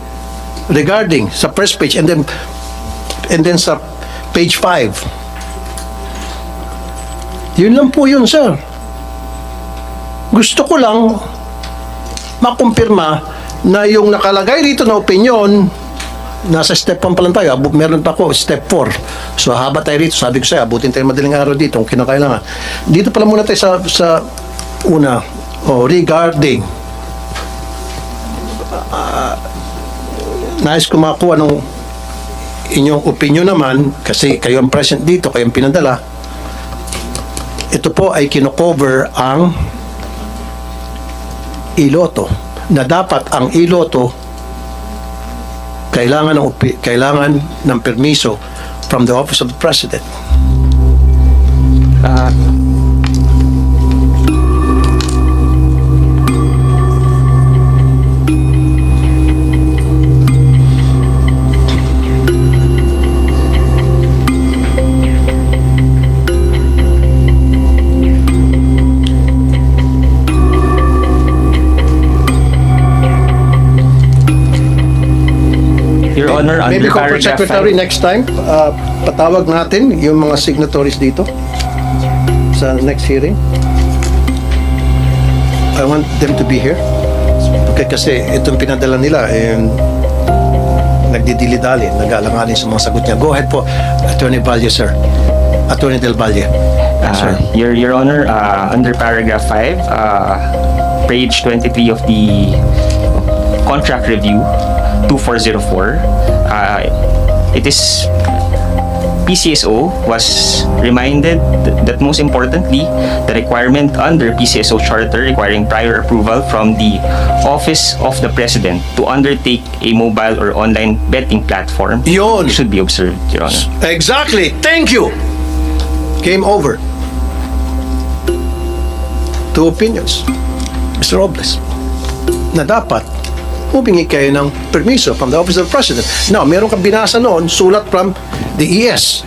regarding sa first page and then sa page 5. Yun lang po yun, sir. Gusto ko lang makumpirma na yung nakalagay dito na opinion, nasa step 1 pa lang tayo, meron pa ako, step 4. So haba tayo rito, sabi ko sa'yo, abutin tayo madaling araw dito kung kinakailangan. Dito pala muna tayo sa una, regarding nais ko makuha ng inyong opinion naman, kasi kayo ang present dito, kayo ang pinadala. Ito po ay kinocover ang iloto, na dapat ang iloto kailangan ng permiso from the Office of the President. Your Honor, Maybe under Corporate paragraph Secretary 5, next time, patawag natin yung mga signatories dito sa next hearing. I want them to be here. Okay, kasi itong pinadala nila, nagdidili-dali, nag-aalanganin sa mga sagot niya. Go ahead po, Attorney Valle, sir. Attorney Del Valle. Sir. Your Honor, under paragraph 5, page 23 of the contract review 2404, it is PCSO was reminded that most importantly, the requirement under PCSO charter requiring prior approval from the Office of the President to undertake a mobile or online betting platform Yun. should be observed, Your Honor. Exactly. Thank you. Game over. Two opinions. Mr. Robles, na dapat humingi kayo ng permiso from the Office of the President. Now, meron kang binasa noon, sulat from the ES.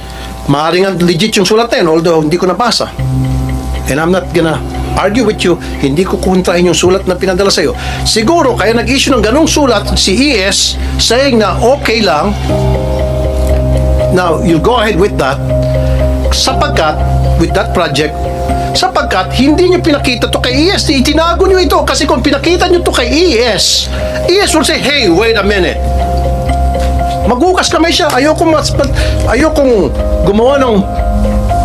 Maaaring ang legit yung sulat na yun, although hindi ko nabasa. And I'm not gonna argue with you, hindi ko kontrahin yung sulat na pinadala sa'yo. Siguro, kaya nag-issue ng ganong sulat si ES saying na okay lang. Now, you go ahead with that sapagkat, with that project, sapagkat hindi nyo pinakita to kay ES. Itinago nyo ito kasi kung pinakita nyo to kay ES will say, hey, wait a minute. Maghugas kamay siya. Ayokong gumawa ng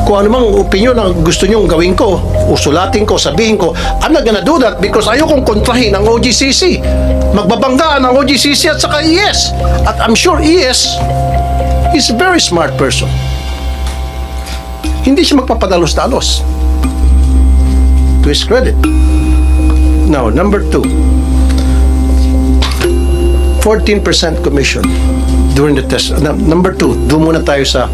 kung ano mang opinion na gusto nyong gawin ko, usulatin ko, sabihin ko. I'm not gonna do that because ayokong kontrahin ang OGCC. Magbabanggaan ang OGCC at saka ES. At I'm sure ES is a very smart person. Hindi siya magpapadalos-dalos. To his credit. Now, number 2. 14% commission during the test. Number 2, doon muna tayo sa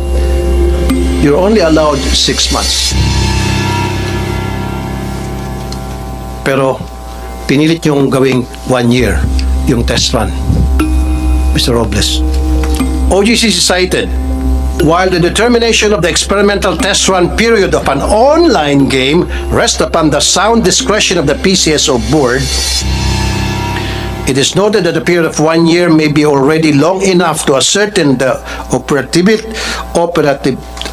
you're only allowed 6 months. Pero pinilit yung gawing 1 year yung test run. Mr. Robles. OGCC cited, while the determination of the experimental test run period of an online game rests upon the sound discretion of the PCSO board, it is noted that the period of 1 year may be already long enough to ascertain the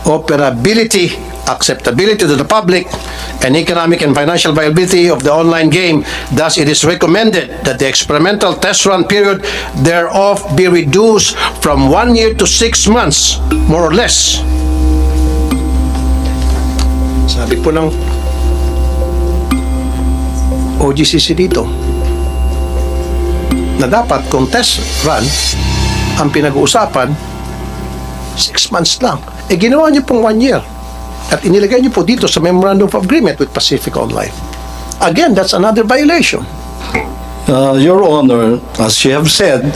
operability, acceptability to the public, and economic and financial viability of the online game. Thus, it is recommended that the experimental test run period thereof be reduced from 1 year to 6 months, more or less. Sabi po ng OGCC dito, na dapat kung test run ang pinag-uusapan 6 months lang. Ginawa niyo pong 1 year at inilagay niyo po dito sa Memorandum of Agreement with Pacific Online. Again, that's another violation. Your Honor, as you have said,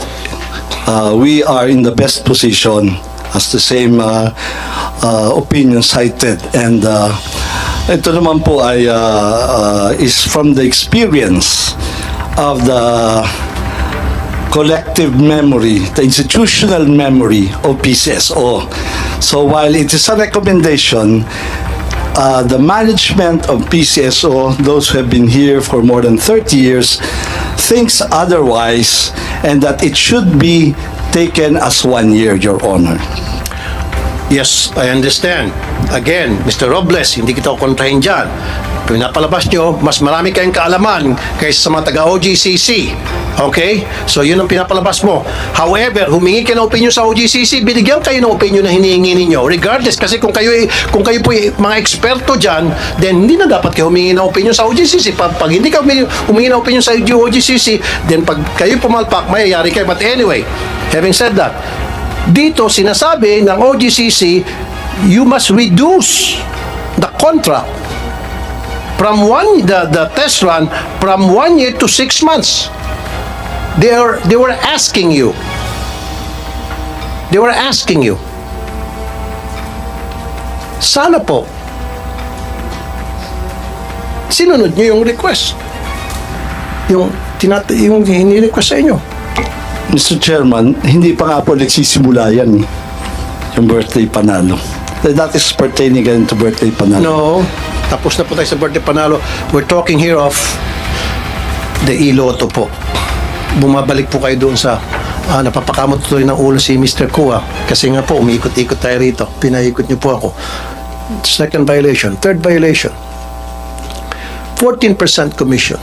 we are in the best position as the same opinion cited, and ito naman po ay is from the experience of the collective memory, the institutional memory of PCSO. So while it is a recommendation, the management of PCSO, those who have been here for more than 30 years, thinks otherwise, and that it should be taken as 1 year, Your Honor. Yes, I understand. Again, Mr. Robles, hindi kita kontrahin dyan. Pinapalabas nyo, mas marami kayong kaalaman kaysa sa mga taga-OGCC. Okay? So, yun ang pinapalabas mo. However, humingi ka ng opinion sa OGCC, binigyan kayo ng opinion na hinihingi ninyo. Regardless, kasi kung kayo po mga eksperto dyan, then hindi na dapat kayo humingi ng opinion sa OGCC. Pag hindi ka humingi ng opinion sa OGCC, then pag kayo pumalpak, mayayari kayo. But anyway, having said that, dito sinasabi ng OGCC, you must reduce the contract from the test run from 1 year to 6 months. They were asking you. They were asking you. Sana po sinunod niyo yung request. Yung hini-request sa inyo. Mr. Chairman, hindi pa nga po nagsisimula yan, yung birthday panalo. That is pertaining again to birthday panalo. No, tapos na po tayo sa birthday panalo. We're talking here of the iloto po. Bumabalik po kayo doon sa napapakamot tuloy ng ulo si Mr. Kua. Kasi nga po, umiikot-ikot tayo rito. Pinaikot niyo po ako. Second violation. Third violation. 14% commission.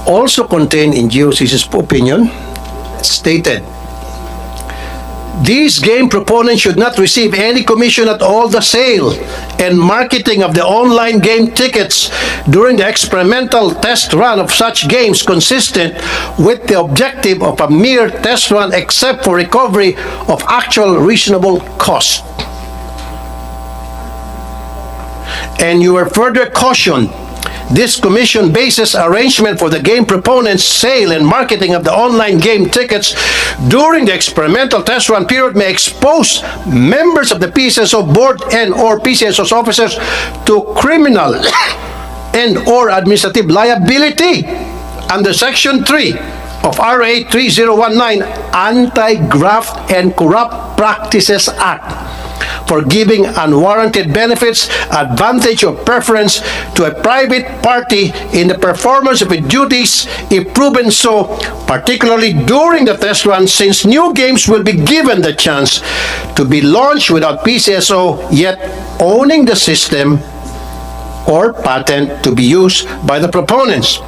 Also contained in GOCC's opinion, stated, these game proponents should not receive any commission at all the sale and marketing of the online game tickets during the experimental test run of such games consistent with the objective of a mere test run except for recovery of actual reasonable cost. And you are further cautioned, this commission bases arrangement for the game proponents' sale and marketing of the online game tickets during the experimental test run period may expose members of the PCSO board and or PCSO's officers to criminal and or administrative liability under Section 3 of RA 3019 Anti-Graft and Corrupt Practices Act for giving unwarranted benefits, advantage, or preference to a private party in the performance of its duties if proven so, particularly during the test run, since new games will be given the chance to be launched without PCSO yet owning the system or patent to be used by the proponents.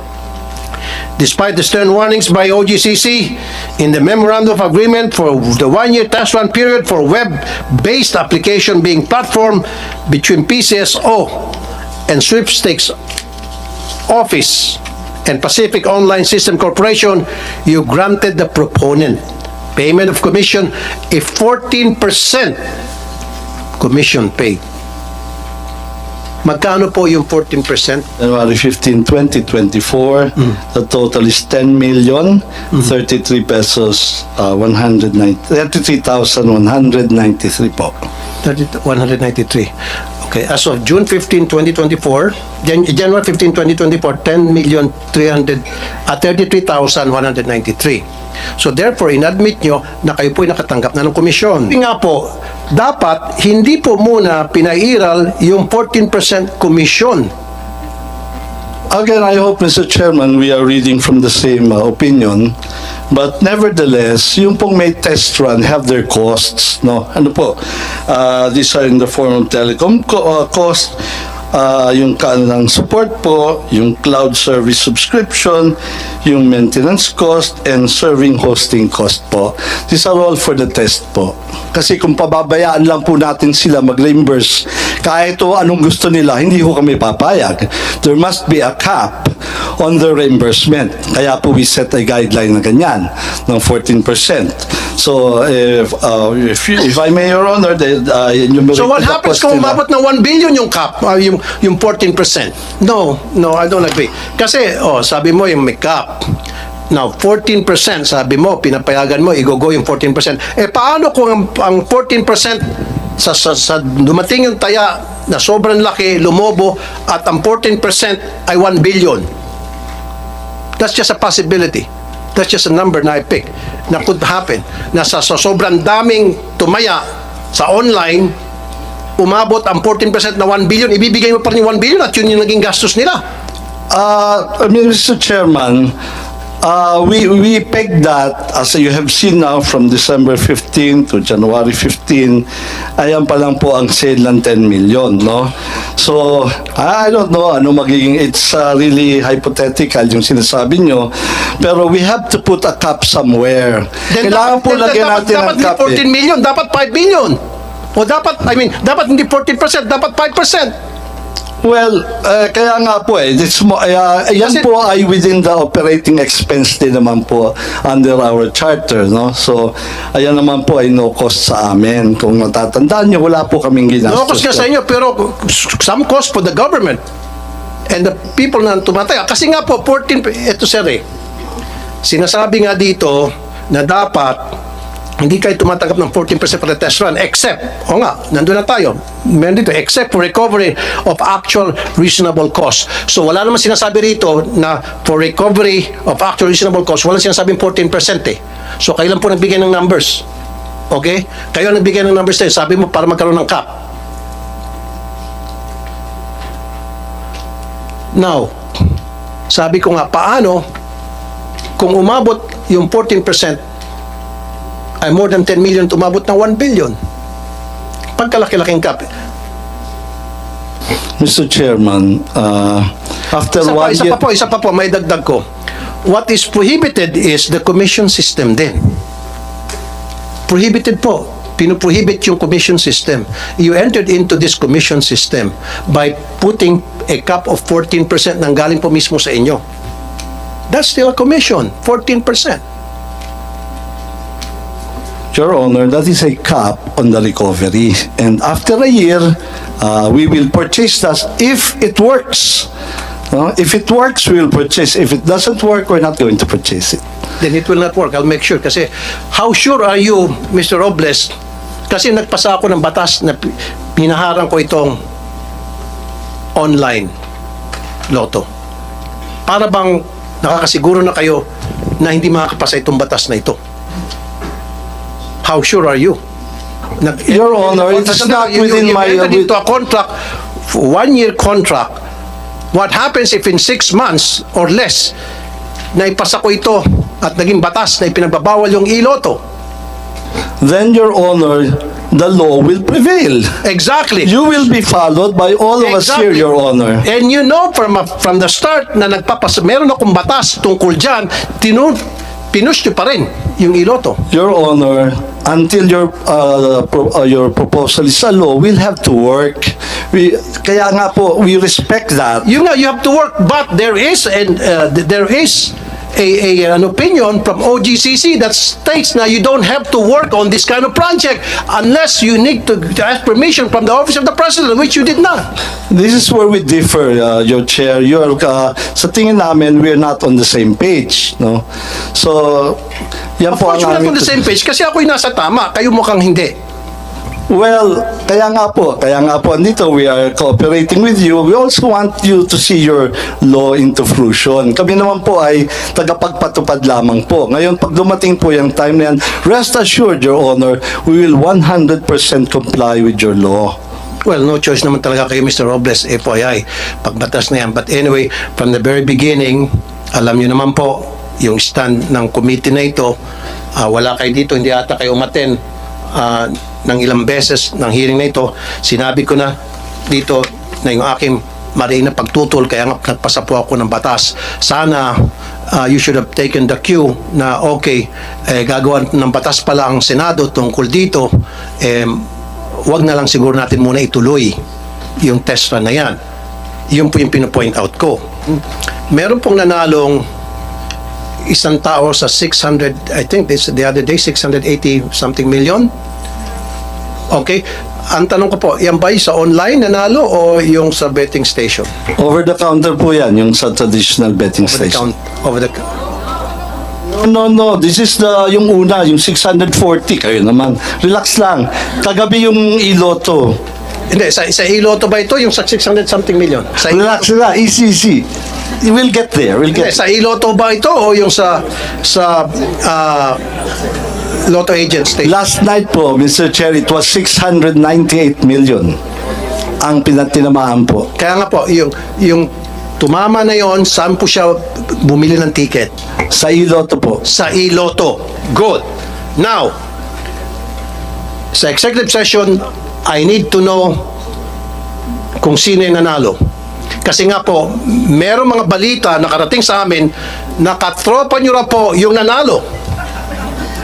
Despite the stern warnings by OGCC in the Memorandum of Agreement for the 1-year test run period for web-based application being platform between PCSO and Sweepstakes Office and Pacific Online System Corporation, you granted the proponent payment of commission a 14% commission paid. Magkano po yung 14%? January 15, 2024, the total is 10 million 33 pesos 33,193 po. 193. Okay, as of June 15, 2024, January 15, 2024, 33,193. So therefore, inadmit nyo na kayo po'y nakatanggap na ng komisyon. Nga po, dapat hindi po muna pinairal yung 14% komisyon. Again, I hope, Mr. Chairman, we are reading from the same opinion. But nevertheless, yung pong may test run have their costs, no? Ano po? These are in the form of telecom cost, yung kanilang support po, yung cloud service subscription, yung maintenance cost, and serving hosting cost po. These are all for the test po. Kasi kung pababayaan lang po natin sila mag-reimburse, kahit o anong gusto nila, hindi ho kami papayag. There must be a cap on the reimbursement. Kaya po we set a guideline na ganyan, ng 14%. So, if I may, Your Honor, So what happens kung umabot ng 1 billion yung cap, yung 14%? No, I don't agree. Kasi, sabi mo yung may cap. Now, 14%, sabi mo, pinapayagan mo, i-go yung 14%. Paano kung ang 14% sa dumating yung taya na sobrang laki, lumobo, at ang 14% ay 1 billion? That's just a possibility. That's just a number na I pick na could happen. Na sa sobrang daming tumaya sa online, umabot ang 14% na 1 billion, ibibigay mo pa rin yung 1 billion at yun yung naging gastos nila. Mr. Chairman, We pegged that, as you have seen now, from December 15 to January 15, ayan pa lang po ang sale ng 10 million, no? So, I don't know ano magiging, it's really hypothetical yung sinasabi nyo, pero we have to put a cap somewhere. Kailangan po lagyan natin dapat ng cap. hindi 14 million, dapat 5 million. O dapat, dapat hindi 14%, dapat 5%. Well, kaya nga po yan Kasi- po ay within the operating expense din naman po under our charter, no? So, ayan naman po ay no cost sa amin. Kung matatandaan nyo, wala po kaming ginastos. No cost nga sa inyo, pero some cost for the government and the people na tumataya. Kasi nga po, 14, ito sir sinasabi nga dito na dapat hindi kayo tumatanggap ng 14% for the test run except, nandun na tayo, meron dito, except for recovery of actual reasonable cost. So wala naman sinasabi rito na for recovery of actual reasonable cost, wala sinasabing 14% So kayo lang po nagbigay ng numbers. Okay? Kayo ang nagbigay ng numbers tayo. Sabi mo para magkaroon ng cap. Now, sabi ko nga, paano kung umabot yung 14% ay more than 10 million, umabot ng 1 billion. Pagkalaki-laking cap. Mr. Chairman, after Isa pa po, may dagdag ko. What is prohibited is the commission system din. Prohibited po. Pinuprohibit yung commission system. You entered into this commission system by putting a cap of 14% nang galing po mismo sa inyo. That's still a commission, 14%. Your Honor, that is a cap on the recovery. And after a year, we will purchase that if it works. If it works, we will purchase. If it doesn't work, we're not going to purchase it. Then it will not work. I'll make sure. Kasi, how sure are you, Mr. Robles? Kasi nagpasa ako ng batas na pinaharang ko itong online loto. Para bang nakakasiguro na kayo na hindi makakapasa itong batas na ito? How sure are you? Your Honor, it is not within my... You entered into a contract, 1-year contract. What happens if in 6 months or less, naipasa ko ito at naging batas na ipinagbabawal yung iloto? Then, Your Honor, the law will prevail. Exactly. You will be followed by all of us here, Your Honor. And you know from the start na meron akong batas tungkol dyan, pinush nyo pa rin yung iloto. Your Honor, until your proposal is a law, we'll have to work. Kaya nga po, we respect that. You have to work, but there is an opinion from OGCC that states na you don't have to work on this kind of project unless you need to ask permission from the office of the president, which you did not. This is where we differ, Your Chair. Sa tingin namin, we're not on the same page, no? So, yan Of po course, ang we're not aming... on the same page kasi ako'y nasa tama, kayo mukhang hindi. Well, kaya nga po, andito we are cooperating with you. We also want you to see your law into fruition. Kami naman po ay tagapagpatupad lamang po. Ngayon, pag dumating po yung time na yan, rest assured, Your Honor, we will 100% comply with your law. Well, no choice naman talaga kayo, Mr. Robles, FYI, pagbatas na yan. But anyway, from the very beginning, alam nyo naman po, yung stand ng committee na ito, wala kayo dito, hindi ata kayo umaten ng ilang beses ng hearing na ito. Sinabi ko na dito na yung aking mariing na pagtutol, kaya nga nagpasa po ako ng batas. Sana you should have taken the cue na gagawa ng batas pala ang Senado tungkol dito, wag na lang siguro natin muna ituloy yung test run na yan. Yun po yung pinapoint out ko. Meron pong nanalong isang tao sa 600, I think this the other day, 680 something million. Okay. Ang tanong ko po, yan ba sa online nanalo o yung sa betting station? Over the counter po yan, yung sa traditional betting station. No. This is yung una, yung 640. Kayo naman. Relax lang. Kagabi yung iloto. Hindi, sa iloto ba ito? Yung sa 600 something million? Relax lang. Easy. We'll get there. Hindi, sa iloto ba ito o yung sa Lotto agent station? Last night po, Mr. Chair, it was 698 million ang pinatinamaan po. Kaya nga po, yung Tumama na yon, saan po siya bumili ng ticket? Sa iloto po. Sa iloto. Good. Now, sa executive session, I need to know kung sino yung nanalo. Kasi nga po, merong mga balita nakarating sa amin na katropa nyo na po yung nanalo.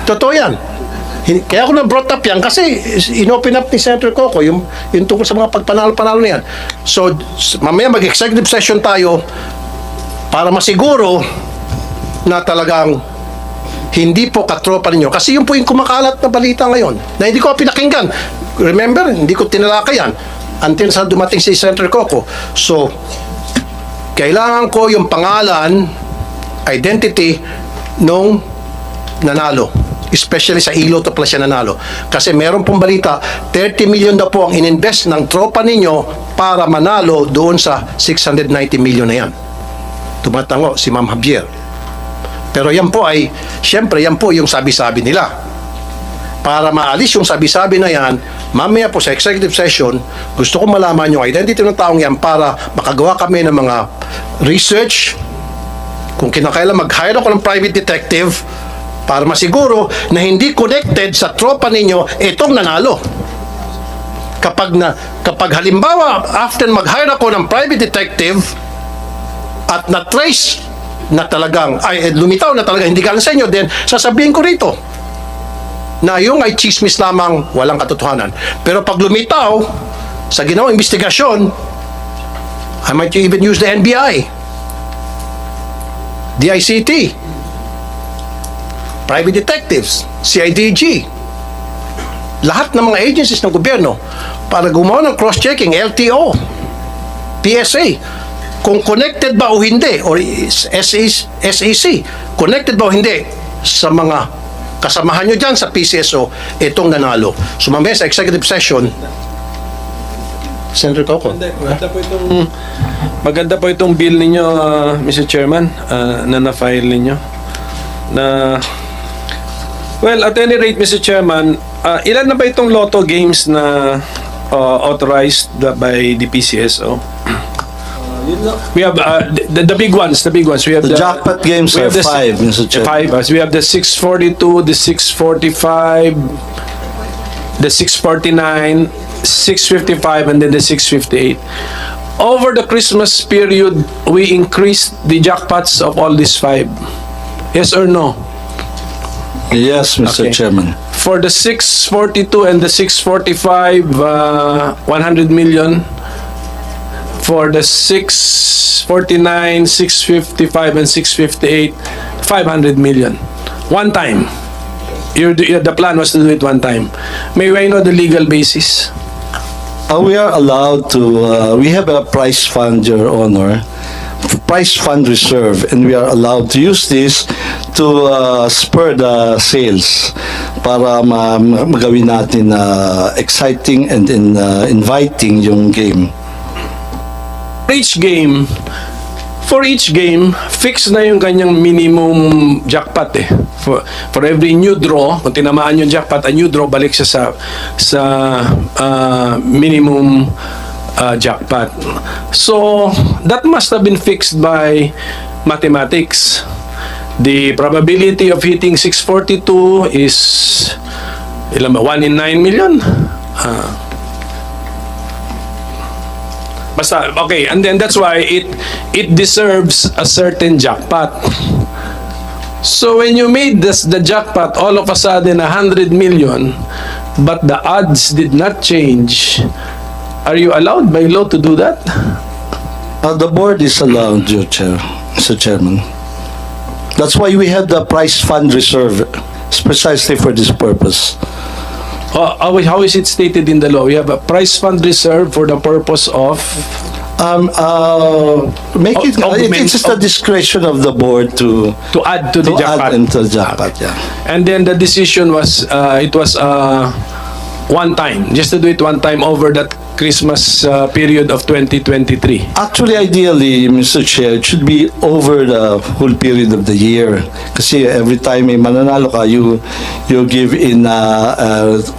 Totoo yan. Kaya ako na-brought up yan kasi inopen up ni Senator Coco yung tungkol sa mga pagpanalo-panalo na yan. So, mamaya mag-executive session tayo para masiguro na talagang hindi po katropa ninyo. Kasi yun po yung kumakalat na balita ngayon na hindi ko pinakinggan. Remember, hindi ko tinalakay yan until sa dumating si Senator Coco. So, kailangan ko yung pangalan, identity nung nanalo. Especially sa iloto pala siya nanalo. Kasi meron pong balita, 30 million daw po ang ininvest ng tropa ninyo para manalo doon sa 690 million na yan. Tumatango si Ma'am Javier. Pero yan po ay, syempre yan po yung sabi-sabi nila. Para maalis yung sabi-sabi na yan, mamaya po sa executive session, gusto ko malaman yung identity ng taong yan para makagawa kami ng mga research. Kung kinakailan mag-hire ako ng private detective para masiguro na hindi connected sa tropa ninyo itong nanalo. Kapag halimbawa after mag-hire ako ng private detective at na-trace na talagang lumitaw na talaga hindi galing sa inyo, then sasabihin ko rito na yung ay chismis lamang, walang katotohanan. Pero pag lumitaw sa ginawang investigasyon, I might even use the NBI, DICT, private detectives, CIDG, lahat ng mga agencies ng gobyerno para gumawa ng cross-checking, LTO, PSA, kung connected ba o hindi, or SEC, connected ba o hindi sa mga kasamahan nyo dyan sa PCSO, itong nanalo. So mamaya sa executive session, Senator Coco. Maganda po itong bill ninyo, Mr. Chairman, na na-file ninyo. Well, at any rate, Mr. Chairman, ilan na ba itong lotto games na authorized by the PCSO? We have the big ones. We have The jackpot games we are have the 5, Mr. Chair. 5. We have the 642, the 645, the 649, 655, and then the 658. Over the Christmas period, we increased the jackpots of all these 5. Yes or no? Yes, Mr. Okay. Chairman. For the 642 and the 645, 100 million. For the 649, 655, and 658, 500 million. One time. The plan was to do it one time. May I know the legal basis? We are allowed to, we have a prize fund, Your Honor, prize fund reserve, and we are allowed to use this to spur the sales para magawin natin exciting and inviting yung game. For each game, fix na yung kanyang minimum jackpot eh. For every new draw, kung tinamaan yung jackpot, a new draw, balik siya sa minimum jackpot. So, that must have been fixed by mathematics. The probability of hitting 642 is 1 in 9 million. Basta, okay, and then that's why it deserves a certain jackpot. So when you made the jackpot all of a sudden 100 million, but the odds did not change, are you allowed by law to do that? The board is allowed, Your Chair, Mr. Chairman. That's why we have the prize fund reserve. It's precisely for this purpose. How is it stated in the law? We have a prize fund reserve for the purpose of It's just the discretion of the board to add to the jackpot. add into the jackpot. Yeah. And then the decision was it was one time, just to do it one time over that Christmas period of 2023? Actually, ideally, Mr. Chair, it should be over the whole period of the year. Kasi every time may mananalo ka, you give in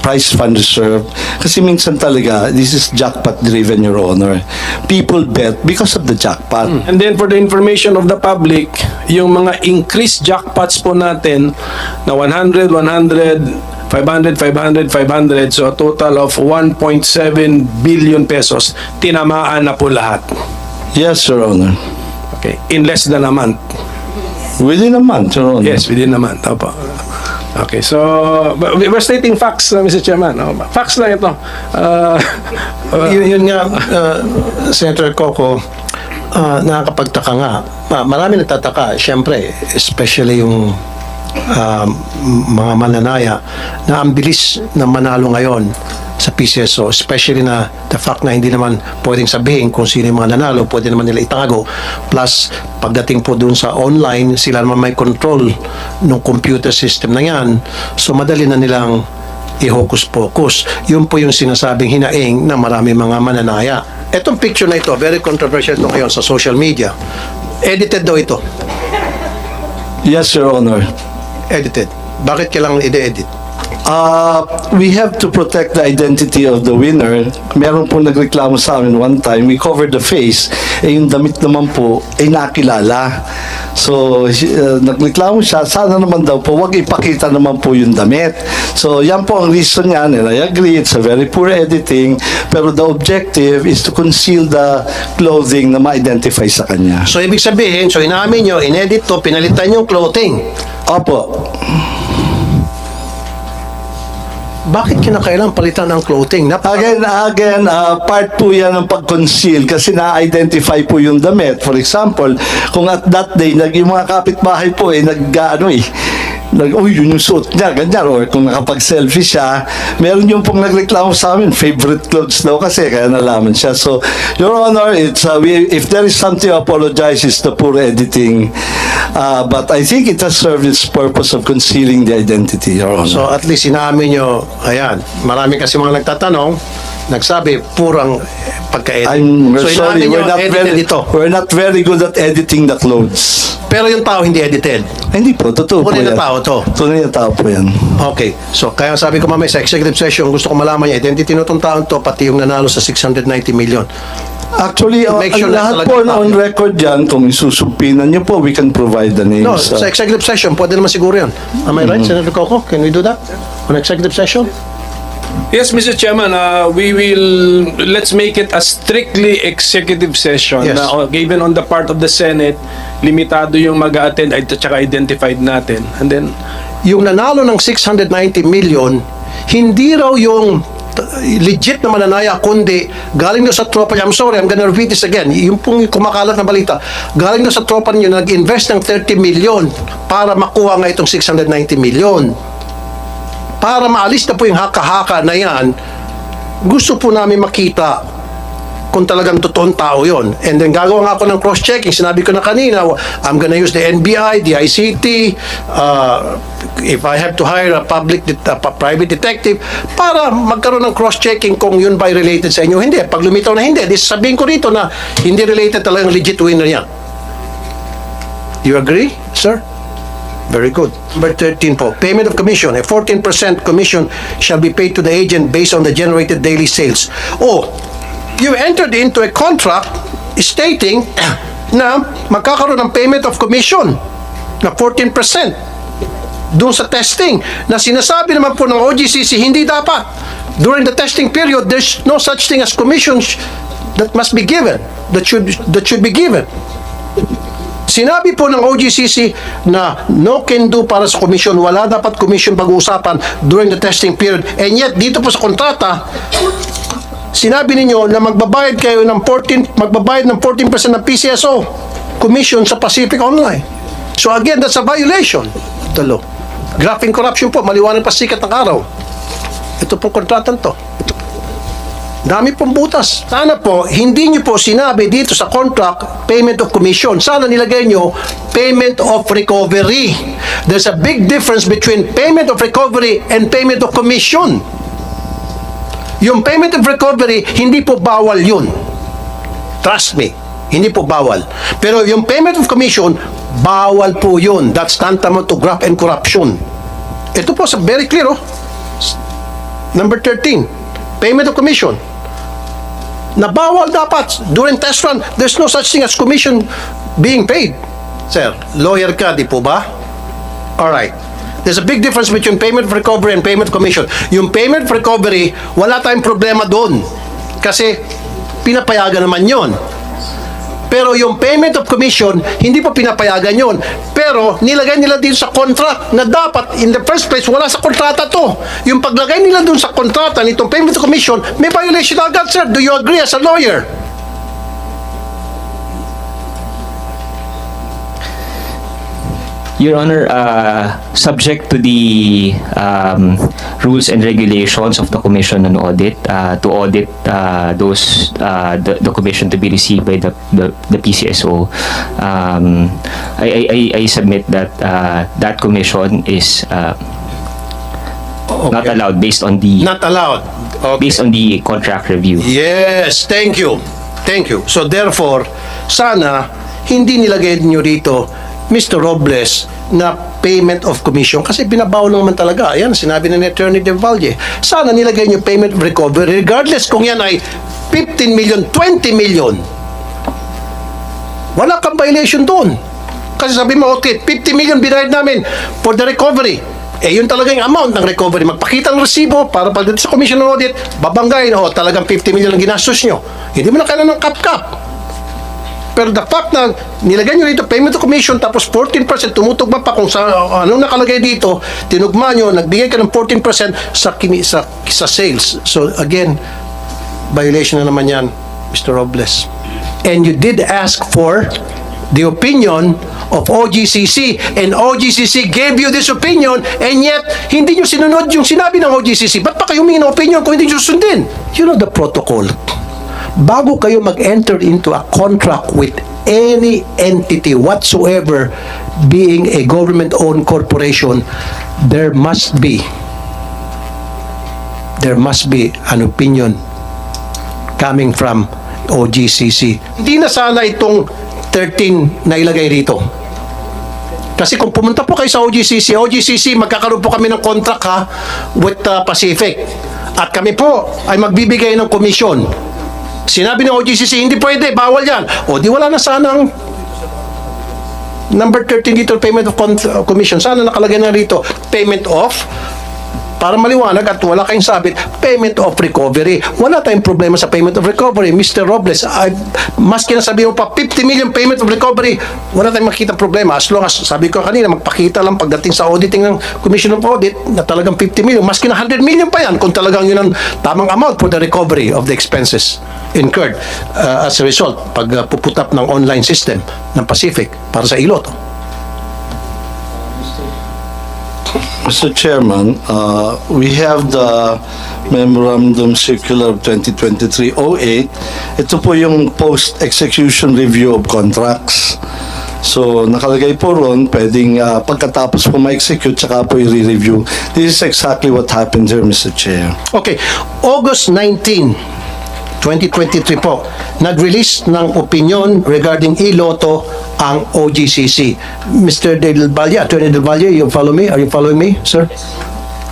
prize fund reserve. Kasi minsan talaga, this is jackpot driven, Your Honor. People bet because of the jackpot. And then for the information of the public, yung mga increased jackpots po natin na 100, 100, 500, 500, 500, so a total of 1.7 billion pesos, tinamaan na po lahat. Yes, Your Honor. Okay, in less than a month. Within a month, Your Honor. Yes, within a month. Opo. Okay, so we're stating facts, Mr. Chairman. Facts lang ito. Yun nga, Senator Coco, nakakapagtaka nga. Marami nagtataka, siyempre, especially yung mga mananaya na ang bilis na manalo ngayon sa PCSO, especially na the fact na hindi naman pwedeng sabihin kung sino yung mga nanalo, pwede naman nila itago. Plus, pagdating po dun sa online, sila naman may control ng computer system na yan. So, madali na nilang i-hocus-pocus. Yun po yung sinasabing hinaing ng marami mga mananaya. Etong picture na ito, very controversial ito ngayon sa social media. Edited daw ito. Yes, Your Honor. Edited. Bakit kailangan i-edit? We have to protect the identity of the winner. Meron po nagreklamo sa amin one time, we covered the face, yung damit naman po ay nakilala. So, nagreklamo siya, sana naman daw po, wag ipakita naman po yung damit. So, yan po ang reason niya, and I agree, it's a very poor editing, pero the objective is to conceal the clothing na ma-identify sa kanya. So, ibig sabihin, so inamin nyo, inedit to, pinalitan yung clothing. Opo. Bakit kinakailangan palitan ang clothing? Again, part po yan ng pag-conceal kasi na-identify po yung damit. For example, kung at that day, yung mga kapitbahay po uy, yun yung suot niya, ganyan. Or kung nakapag-selfie siya, meron yung pong nagreklamo sa amin, favorite clothes daw kasi, kaya nalaman siya. So, Your Honor, it's, if there is something to apologize, it's the poor editing. But I think it has served its purpose of concealing the identity, Your Honor. So, at least inamin nyo, ayan, marami kasi mga nagtatanong, nagsabi, purang pagka-edit. I'm So, sorry, inamin nyo, edited ito. we're not very good at editing the clothes. Pero yung tao hindi edited. Hindi po, totoo po Tunay na yan. tao to. Tunay na tao po yan. Okay. So, kaya sabi ko mamaya sa executive session, gusto ko malaman yung identity nitong taon to, pati yung nanalo sa 690 million. Actually, Make sure na lahat talaga po tao on yun. record yan, kung isusumpinan niyo po, we can provide the names. No, sa executive session, pwede naman siguro yan. Am I right, Senator Coco? Can we do that? On executive session? Yes, Mr. Chairman, let's make it a strictly executive session. Yes. Na, given on the part of the Senate, limitado yung mag-attend at saka identified natin. And then, Yung nanalo ng 690 million, hindi raw yung legit na mananaya, kundi galing na sa tropa niya. I'm sorry, I'm gonna repeat this again. Yung pong kumakalat na balita, galing na sa tropa niyo, nag-invest ng 30 million para makuha nga itong 690 million. Para maalis na po yung haka-haka na yan, gusto po namin makita kung talagang totoong tao yon. And then gagawa nga ako ng cross-checking. Sinabi ko na kanina, I'm gonna use the NBI, the ICT, if I have to hire a private detective, para magkaroon ng cross-checking kung yun ba related sa inyo. Hindi. Pag lumitaw na hindi, sabihin ko rito na hindi related talagang legit winner yan. You agree, sir? Very good. Number 13 po. Payment of commission. A 14% commission shall be paid to the agent based on the generated daily sales. Oh, you entered into a contract stating na magkakaroon ng payment of commission na 14% doon sa testing na sinasabi naman po ng OGCC hindi dapat. During the testing period, there's no such thing as commissions that must be given, that should be given. Sinabi po ng OGCC na no can do para sa commission, wala dapat commission pag-uusapan during the testing period. And yet, dito po sa kontrata, sinabi ninyo na magbabayad kayo ng 14% ng PCSO commission sa Pacific Online. So again, that's a violation of the law. Graphing corruption po, maliwanag pa sikat ng araw. Ito pong kontratang to. Dami pong butas. Sana po, hindi nyo po sinabi dito sa contract, payment of commission. Sana nilagay nyo, payment of recovery. There's a big difference between payment of recovery and payment of commission. Yung payment of recovery, hindi po bawal yun. Trust me, hindi po bawal. Pero yung payment of commission, bawal po yun. That's tantamount to graft and corruption. Ito po, very clear, oh. Number 13, payment of commission. Na bawal dapat. During test run, there's no such thing as commission being paid. Sir, lawyer ka, di po ba? Alright. There's a big difference between payment of recovery and payment of commission. Yung payment of recovery, wala tayong problema doon. Kasi pinapayagan naman yon. Pero yung payment of commission, hindi pa pinapayagan yon. Pero nilagay nila dito sa contract na dapat, in the first place, wala sa kontrata to. Yung paglagay nila dun sa kontrata nitong payment of commission, may violation agad, sir. Do you agree as a lawyer? Your Honor, subject to the rules and regulations of the Commission on Audit, to audit the commission to be received by the PCSO, I submit that that commission is not allowed based on the Not allowed. Okay. based on the contract review. Yes, thank you. Thank you. So therefore, sana hindi nilagay niyo dito, Mr. Robles, na payment of commission kasi binabawal naman talaga. Ayan, sinabi ni Attorney Del Valle. Sana nilagay niyo payment of recovery regardless kung yan ay 15 million, 20 million. Wala kang violation doon. Kasi sabi mo, okay, 50 million binayad namin for the recovery. Eh, yun talaga yung amount ng recovery. Magpakita ng resibo para pagdating sa Commission on Audit, babanggain, talagang 50 million ang ginastos nyo. Hindi mo na kailangan ng cap-cap. Pero the fact na nilagay nyo dito, payment to commission, tapos 14%, tumutugma pa kung sa anong nakalagay dito, tinugma nyo, nagbigay ka ng 14% sa sales. So again, violation na naman yan, Mr. Robles. And you did ask for the opinion of OGCC, and OGCC gave you this opinion, and yet, hindi nyo sinunod yung sinabi ng OGCC. Ba't pa kayo humingi ng opinion kung hindi nyo susundin? You know the protocol. Bago kayo mag-enter into a contract with any entity whatsoever, being a government-owned corporation, there must be an opinion coming from OGCC. Hindi na sana itong 13 na ilagay rito. Kasi kung pumunta po kayo sa OGCC, magkakaroon po kami ng contract with Pacific. At kami po ay magbibigay ng komisyon. Sinabi ng OGCC, hindi pwede, bawal yan. O di wala na sanang number 13 dito, payment of commission. Sana nakalagay na rito, payment of, para maliwanag at wala kayong sabit, payment of recovery. Wala tayong problema sa payment of recovery. Mr. Robles, maski na sabi mo pa, 50 million payment of recovery, wala tayong makita problema. As long as, sabi ko kanina, magpakita lang pagdating sa auditing ng Commission of Audit na talagang 50 million, maski na 100 million pa yan kung talagang yun ang tamang amount for the recovery of the expenses incurred as a result pag puput up ng online system ng Pacific para sa Iloto. Mr. Chairman, we have the Memorandum Circular of 2023-08. Ito po yung post-execution review of contracts. So, nakalagay po ron, pwedeng pagkatapos po ma-execute, tsaka po i-review. This is exactly what happened here, Mr. Chair. Okay, August 19, 2023 po, nag-release ng opinion regarding Iloto ang OGCC. Mr. Del Valle, Attorney Del Valle, you follow me? Are you following me, sir?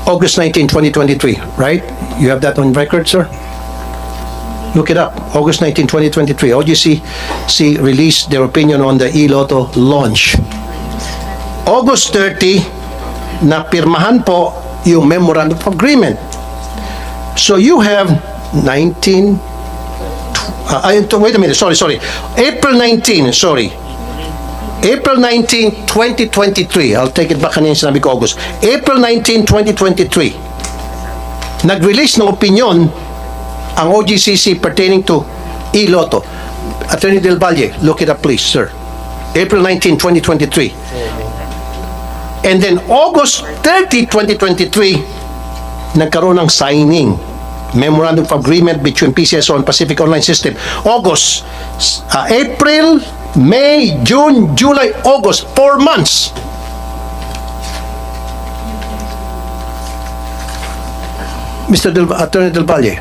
August 19, 2023, right? You have that on record, sir? Look it up. August 19, 2023, OGCC released their opinion on the Iloto launch. August 30, napirmahan po yung Memorandum of Agreement. So you have 19, wait a minute, sorry. April 19, April 19, 2023. I'll take it back kanina sinabi ko August. April 19, 2023. Nag-release ng opinion ang OGCC pertaining to Iloto. Attorney Del Valle, look it up please, sir. April 19, 2023. And then August 30, 2023, nagkaroon ng signing. Memorandum of Agreement between PCSO and Pacific Online System. August, April, May, June, July, August, 4 months. Attorney Del Valle,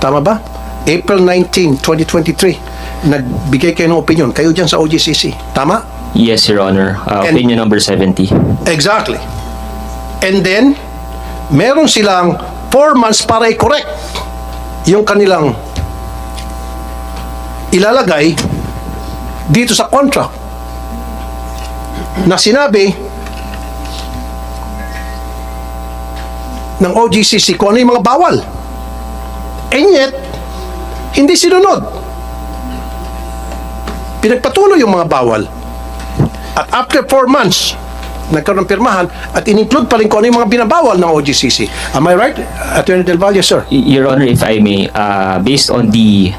Tama ba? April 19, 2023, nagbigay kayo ng opinion. Kayo dyan sa OGCC. Tama? Yes, Your Honor. And- Opinion number 70. Exactly. And then, meron silang 4 months para i-correct yung kanilang ilalagay dito sa contract na sinabi ng OGCC kung ano yung mga bawal. And yet, hindi sinunod. Pinagpatuloy yung mga bawal. At after 4 months, nagkaroon ng pirmahan at in-include pa rin kung ano yung mga binabawal ng OGCC. Am I right, Attorney Del Valle, sir? Your Honor, if I may, based on the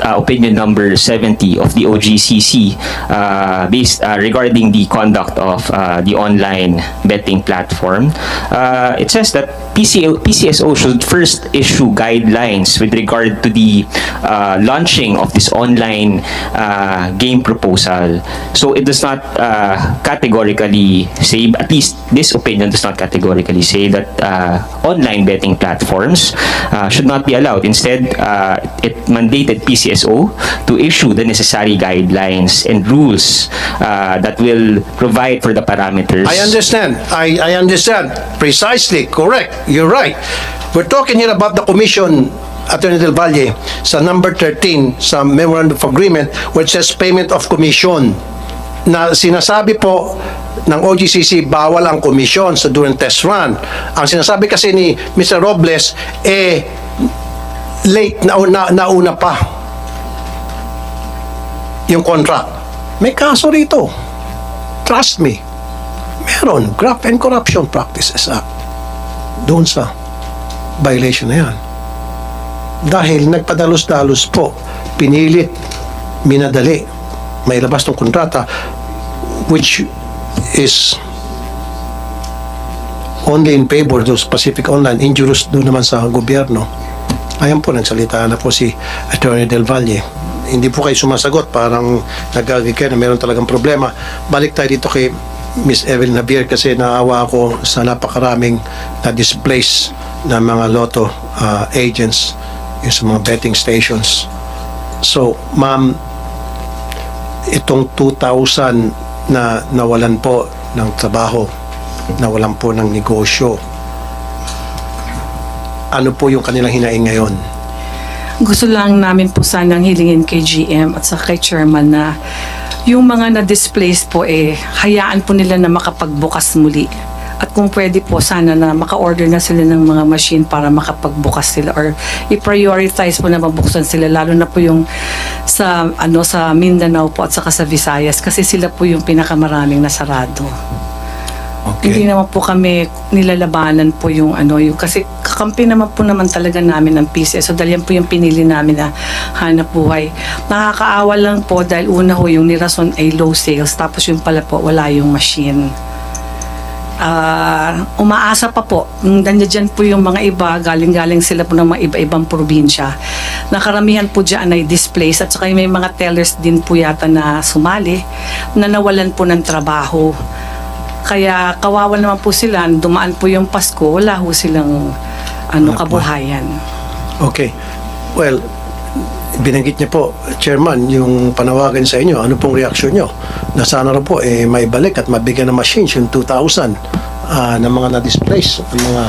opinion number 70 of the OGCC, regarding the conduct of the online betting platform, it says that PCSO should first issue guidelines with regard to the launching of this online game proposal. So it does not categorically say, at least this opinion does not categorically say that online betting platforms should not be allowed. Instead, it mandated PCSO to issue the necessary guidelines and rules that will provide for the parameters. I understand. I understand. Precisely. Correct. You're right. We're talking here about the commission, Attorney Del Valle, sa number 13 sa Memorandum of Agreement which says payment of commission, na sinasabi po ng OGCC bawal ang commission sa during test run. Ang sinasabi kasi ni Mr. Robles, late, nauna pa yung contract. May kaso rito. Trust me. Meron. Graft and Corruption Practices Act. Doon sa violation na yan. Dahil nagpadalos-dalos po, pinilit, minadali, may labas ng kontrata which is only in favor of Pacific Online, injurious doon naman sa gobyerno. Ayan po, nagsalita na po si Attorney Del Valle. Hindi po kayo sumasagot, parang nagagawin kayo na meron talagang problema. Balik tayo dito kay Miss Evelyn Javier kasi naawa ako sa napakaraming na-displace na mga lotto agents yung sa mga betting stations. So, ma'am, itong 2,000 na nawalan po ng trabaho, nawalan po ng negosyo, ano po yung kanilang hinaing ngayon? Gusto lang namin po sanang hilingin kay GM at sa kay Chairman na yung mga na-displace po hayaan po nila na makapagbukas muli. At kung pwede po, sana na maka-order na sila ng mga machine para makapagbukas sila or i-prioritize po na mabuksan sila, lalo na po yung sa Mindanao po at saka sa Visayas kasi sila po yung pinakamaraming nasarado. Hindi naman po kami nilalabanan po yung kasi kakampi naman po naman talaga namin ng PCS. So dahil yan po yung pinili namin na hanap buhay. Nakakaawa lang po dahil una ho yung nirason ay low sales tapos yung pala po wala yung machine. Umaasa pa po. Nandiyan po yung mga iba, galing-galing sila po ng mga iba-ibang probinsya. Nakaramihan po dyan ay displaced at saka may mga tellers din po yata na sumali na nawalan po ng trabaho. Kaya kawawa naman po sila, dumaan po yung Pasko, wala ho silang kabuhayan. Okay. Well, binanggit niya po, Chairman, yung panawagan sa inyo, ano pong reaksyon nyo? Na sana rin po, may balik at mabigyan ng machines yung 2,000 na mga na-displace, ng mga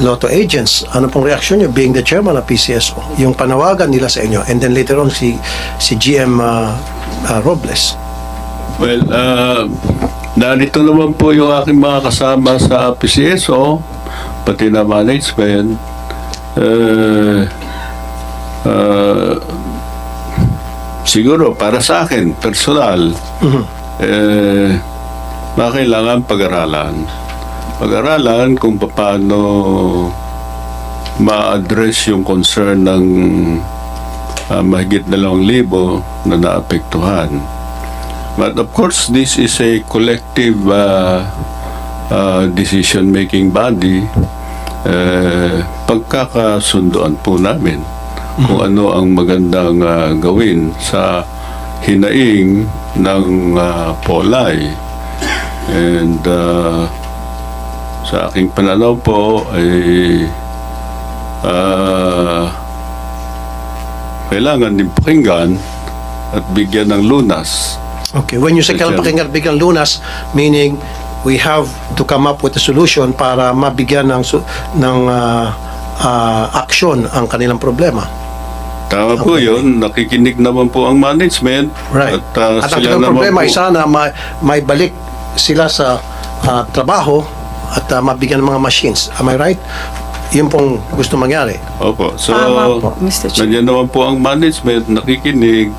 lotto agents. Ano pong reaksyon nyo being the Chairman of PCSO? Yung panawagan nila sa inyo. And then later on, si GM Robles. Well, narito naman po yung aking mga kasama sa PCSO, pati na management. Siguro para sa akin, personal, kailangan pag-aralan. Pag-aralan kung paano ma-address yung concern ng mahigit 2,000 na naapektuhan. But of course, this is a collective decision-making body. Pagkakasunduan po namin kung ano ang magandang gawin sa hinaing ng Polay. And sa aking pananaw po ay kailangan din pakinggan at bigyan ng lunas. Okay, when you say kailangan pakinggan bigyan lunas, meaning we have to come up with a solution para mabigyan ng aksyon ang kanilang problema. Tama po yun, nakikinig naman po ang management. Right. At At ang sila kanilang naman problema ay po, sana may balik sila sa trabaho at mabigyan ng mga machines. Am I right? Yun pong gusto mangyari. Opo. So, Tama po, Mr. Chair. nandiyan naman po ang management, nakikinig.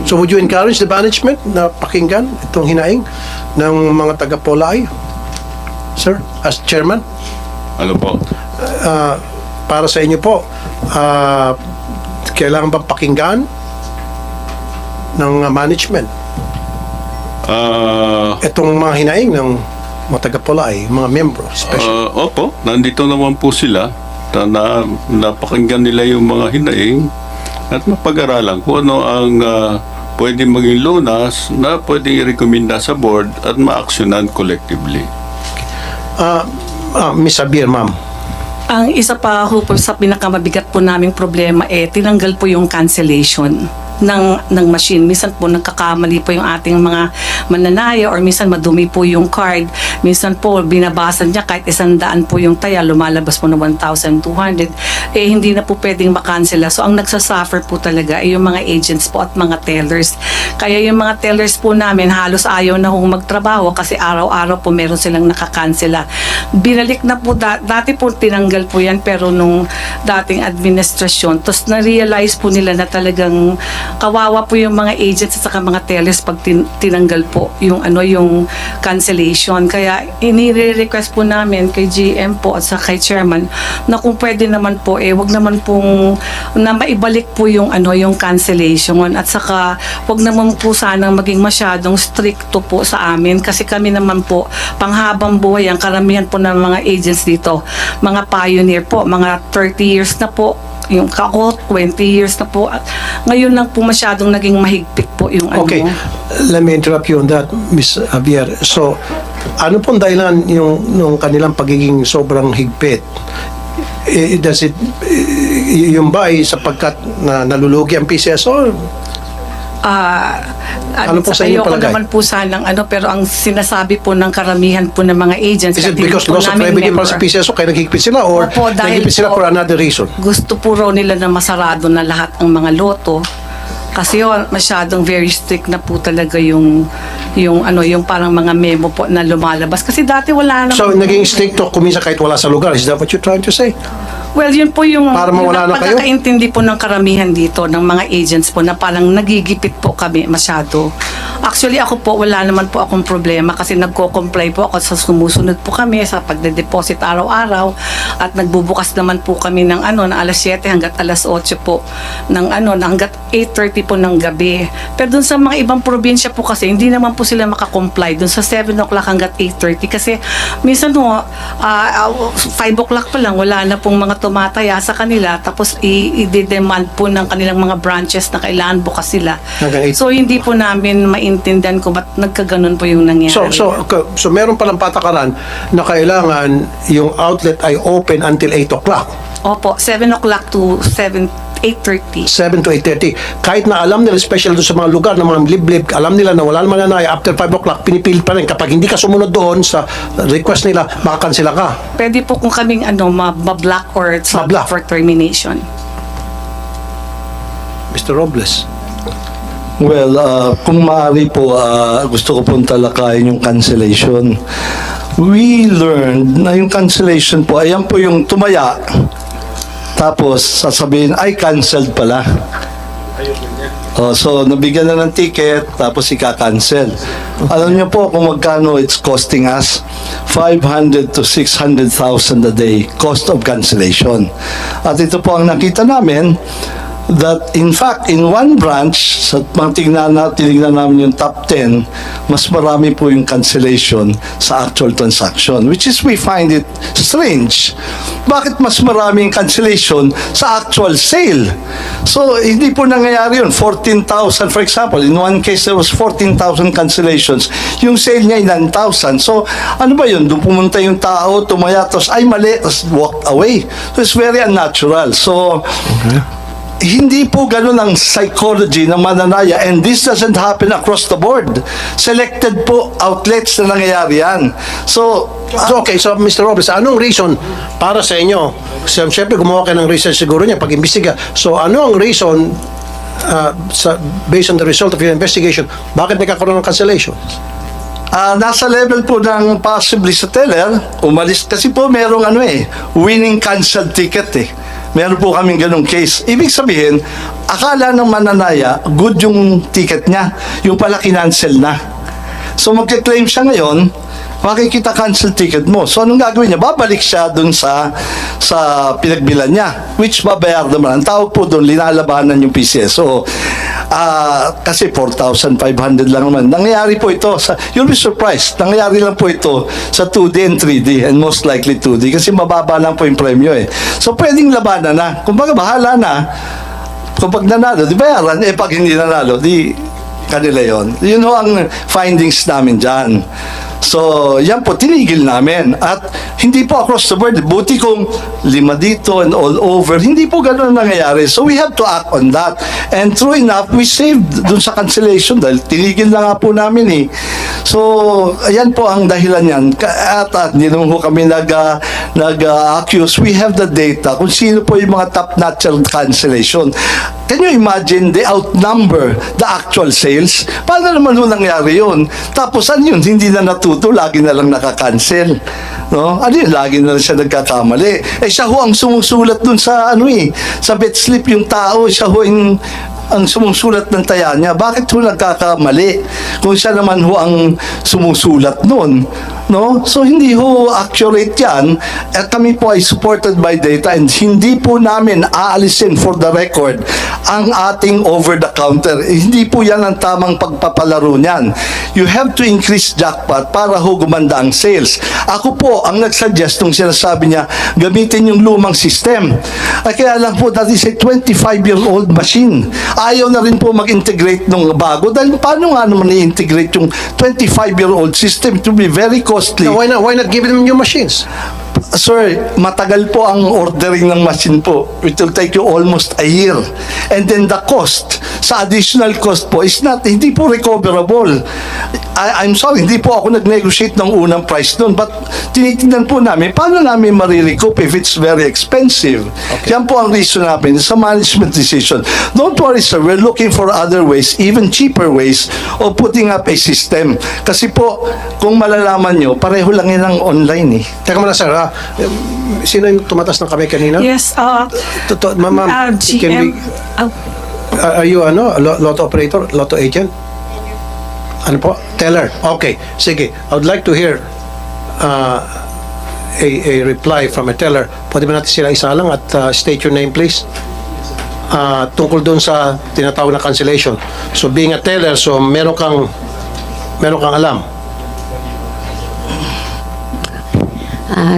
So would you encourage the management na pakinggan itong hinaing ng mga taga-Polay? Sir, as chairman? Ano po? Para sa inyo po, kailangan bang pakinggan ng management itong mga hinaing ng mga taga-Polay, mga membro, special? Opo, nandito naman po sila. Napakinggan nila yung mga hinaing at mapag-aralan kung ano ang pwede maging lunas na pwede i-recommenda sa board at ma-actionan collectively. Miss Abir, ma'am. Ang isa pa ho po sa pinakamabigat po naming problema tinanggal po yung cancellation ng machine. Minsan po nagkakamali po yung ating mga mananaya or minsan madumi po yung card. Minsan po binabasa niya kahit 100 po yung taya, lumalabas po na 1,200. Hindi na po pwedeng makansela. So ang nagsasuffer po talaga ay yung mga agents po at mga tellers. Kaya yung mga tellers po namin halos ayaw na hong magtrabaho kasi araw-araw po meron silang nakakansela. Binalik na po, dati po tinanggal po yan pero nung dating administrasyon, tapos na-realize po nila na talagang kawawa po yung mga agents at saka mga tellers pag tinanggal po yung yung cancellation. Kaya inire-request po namin kay GM po at saka kay chairman na kung pwede naman po wag naman pong na maibalik po yung yung cancellation at saka wag naman po sanang maging masyadong stricto po sa amin kasi kami naman po panghabang buhay ang karamihan po ng mga agents dito, mga pioneer po, mga 30 years na po. Yung ako, 20 years na po. Ngayon lang po masyadong naging mahigpit po yung Okay, let me interrupt you on that, Miss Javier. So, ano pong dahilan yung kanilang pagiging sobrang higpit? Does it, yung ba ay sapagkat na nalulugi ang PCSO? Ano po sa inyo ayoko palagay? naman po sanang pero ang sinasabi po ng karamihan po ng mga agents Is it at hindi because po loss of naming revenue para member. sa PCSO kaya naghigpit sila or Opo, dahil naghigpit sila po- for another reason? Gusto po raw nila na masarado na lahat ng mga loto. Kasi masyadong very strict na po talaga yung parang mga memo po na lumalabas. Kasi dati wala naman. So, naging stricto kumisa kahit wala sa lugar. Is that what you're trying to say? Well, yun po yung, Para mawala na kayo? pagkakaintindi po ng karamihan dito, ng mga agents po na parang nagigipit po kami masyado. Actually, ako po, wala naman po akong problema kasi nagko-comply po ako sa sumusunod po kami sa pagde-deposit araw-araw at nagbubukas naman po kami ng na alas 7 hanggat alas 8 po ng hanggat 8:30 po ng gabi. Pero dun sa mga ibang probinsya po kasi hindi naman po sila makakomply dun sa 7 o'clock hanggat 8:30 kasi minsan 5 o'clock pa lang wala na pong mga tumataya sa kanila tapos i-demand po ng kanilang mga branches na kailangan bukas sila. Hanggang 8. So hindi po namin maintindihan kung ba't nagkaganon po yung nangyari. So meron palang patakaran na kailangan yung outlet ay open until 8 o'clock. Opo, 7 o'clock to 8:30. 7 to 8:30. Kahit na alam nila, especially doon sa mga lugar ng mga liblib, alam nila na wala naman nanay, after 5 o'clock, pinipilit pa rin. Kapag hindi ka sumunod doon sa request nila, makakansela ka. Pwede po kung kaming mablock or subject Ma-block. for termination. Mr. Robles. Well, kung maaari po, gusto ko pong talakayin yung cancellation. We learned na yung cancellation po, ayan po yung tumaya. Tapos, sasabihin, ay, canceled pala. So, nabigyan na ng ticket, tapos ika-cancel. Alam niyo po kung magkano it's costing us? 500 to 600,000 a day cost of cancellation. At ito po ang nakita namin, that in fact, in one branch, sa mga tinignan namin yung top 10, mas marami po yung cancellation sa actual transaction, which is we find it strange. Bakit mas marami yung cancellation sa actual sale? So, hindi po nangyayari yun. 14,000, for example, in one case, there was 14,000 cancellations. Yung sale niya ay 9,000. So, ano ba yun? Doon pumunta yung tao, tumaya, tapos ay mali, tapos walked away. So, it's very unnatural. So, hindi po ganun ang psychology ng mananaya, and this doesn't happen across the board. Selected po outlets na nangyayari yan. So, Okay, so Mr. Robles, anong reason para sa inyo? Siyempre, gumawa kayo ng research siguro niya, pag-imbestiga. So, ano ang reason, based on the result of your investigation, bakit nagkakaroon ng cancellation? nasa level po ng possibly sa teller, umalis, kasi po merong winning cancelled ticket Meron po kaming ganung case. Ibig sabihin, akala ng mananaya, good yung ticket niya. Yung pala kinancel na. So magka-claim siya ngayon, makikita cancel ticket mo. So anong gagawin niya? Babalik siya dun sa pinagbilan niya, which babayar naman. Ang tawag po dun, linalabanan yung PCSO. Kasi 4,500 lang naman. Nangyayari po ito, you'll be surprised, nangyayari lang po ito sa 2D and 3D, and most likely 2D, kasi mababa lang po yung premyo So pwedeng labanan na. Kumbaga, bahala na. Kung pag nanalo, di bayaran. Pag hindi nanalo, di kanila yun. Yun ho ang findings namin dyan. So, yan po, tinigil namin. At hindi po across the board. Buti kung 5 dito and all over. Hindi po ganun ang nangyayari. So, we have to act on that. And true enough, we saved dun sa cancellation dahil tinigil na nga po namin So, ayan po ang dahilan yan. At hindi naman po kami nag-accuse. We have the data kung sino po yung mga top-notch cancellation. Can you imagine they outnumber the actual sales? Paano naman ho nangyari yun? Tapos ano yun? Hindi na natuto, lagi na lang nakakancel. No? Ano yun? Lagi na lang siya nagkakamali. Siya ho ang sumusulat dun sa sa bet slip yung tao, siya ho ang sumusulat ng taya niya. Bakit ho nagkakamali? Kung siya naman ho ang sumusulat nun. No? So hindi ho accurate yan. At kami po ay supported by data, and hindi po namin aalisin for the record ang ating over-the-counter. Hindi po yan ang tamang pagpapalaro niyan. You have to increase jackpot para ho gumanda ang sales. Ako po ang nagsuggest nung sinasabi niya, gamitin yung lumang system. Kaya lang po, that is a 25-year-old machine. Ayaw na rin po mag-integrate ng bago. Dahil paano nga naman i-integrate yung 25-year-old system? To be very costly. Now, why not give them new machines? Sir, matagal po ang ordering ng machine po. It will take you almost a year. And then the cost, sa additional cost po, is hindi po recoverable. I'm sorry, hindi po ako nag-negotiate ng unang price doon. But tinitingnan po namin, paano namin marirecoup if it's very expensive? Yan po ang reason namin sa management decision. Don't worry, sir, we're looking for other ways, even cheaper ways, of putting up a system. Kasi po, kung malalaman nyo, pareho lang yan ang online Teka muna, sir, sino yung tumatas ng kamay kanina? Yes, Ma'am, GM. are you lotto operator, lotto agent? Ano po? Teller. Okay, sige. I would like to hear a reply from a teller. Pwede ba natin sila isa lang at state your name, please? Tungkol doon sa tinatawag na cancellation. So being a teller, so meron kang alam.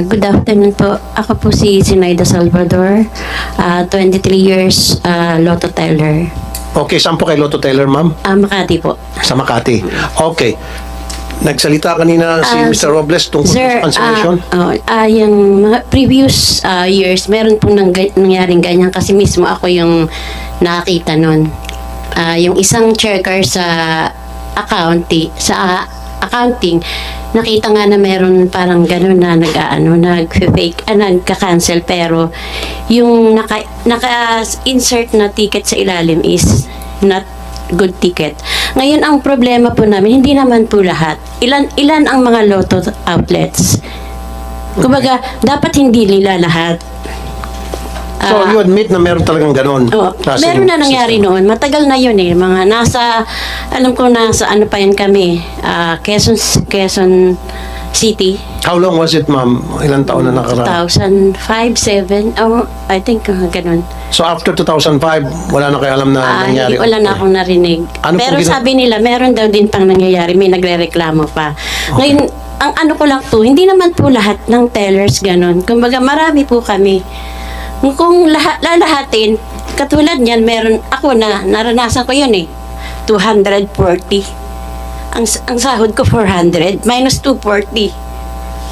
Good afternoon po. Ako po si Zinaida Salvador, 23 years lotto teller. Okay, saan po kay lotto teller, ma'am? Makati po. Sa Makati. Okay. Nagsalita kanina si Mr. Robles tungkol Sir, sa cancellation. yung mga previous years, meron pong nangyaring ganyan kasi mismo ako yung nakakita nun. Yung isang checker sa accounting, nakita nga na meron parang gano'n na nag-fake, nagka-cancel, pero yung naka-insert na ticket sa ilalim is not good ticket. Ngayon, ang problema po namin, hindi naman po lahat. Ilan ang mga lotto outlets? Kumbaga, dapat hindi nila lahat. So you admit na meron talagang ganon? Meron na nangyari noon. Matagal na yun alam ko nasa ano pa yan kami, Quezon City. How long was it, ma'am? Ilang taon na nakaraan? 2005, 7, oh, I think ganun. So after 2005, wala na kayo alam na nangyari? Wala na akong narinig. Ano Pero pong sabi nila, meron daw din pang nangyayari, may nagre-reklamo pa. Ngayon, ang ano ko lang po, hindi naman po lahat ng tellers ganun. Kumbaga, marami po kami. Kung lalahatin, katulad niyan, meron ako na, naranasan ko yun eh, 240. Ang sahod ko 400 minus 240.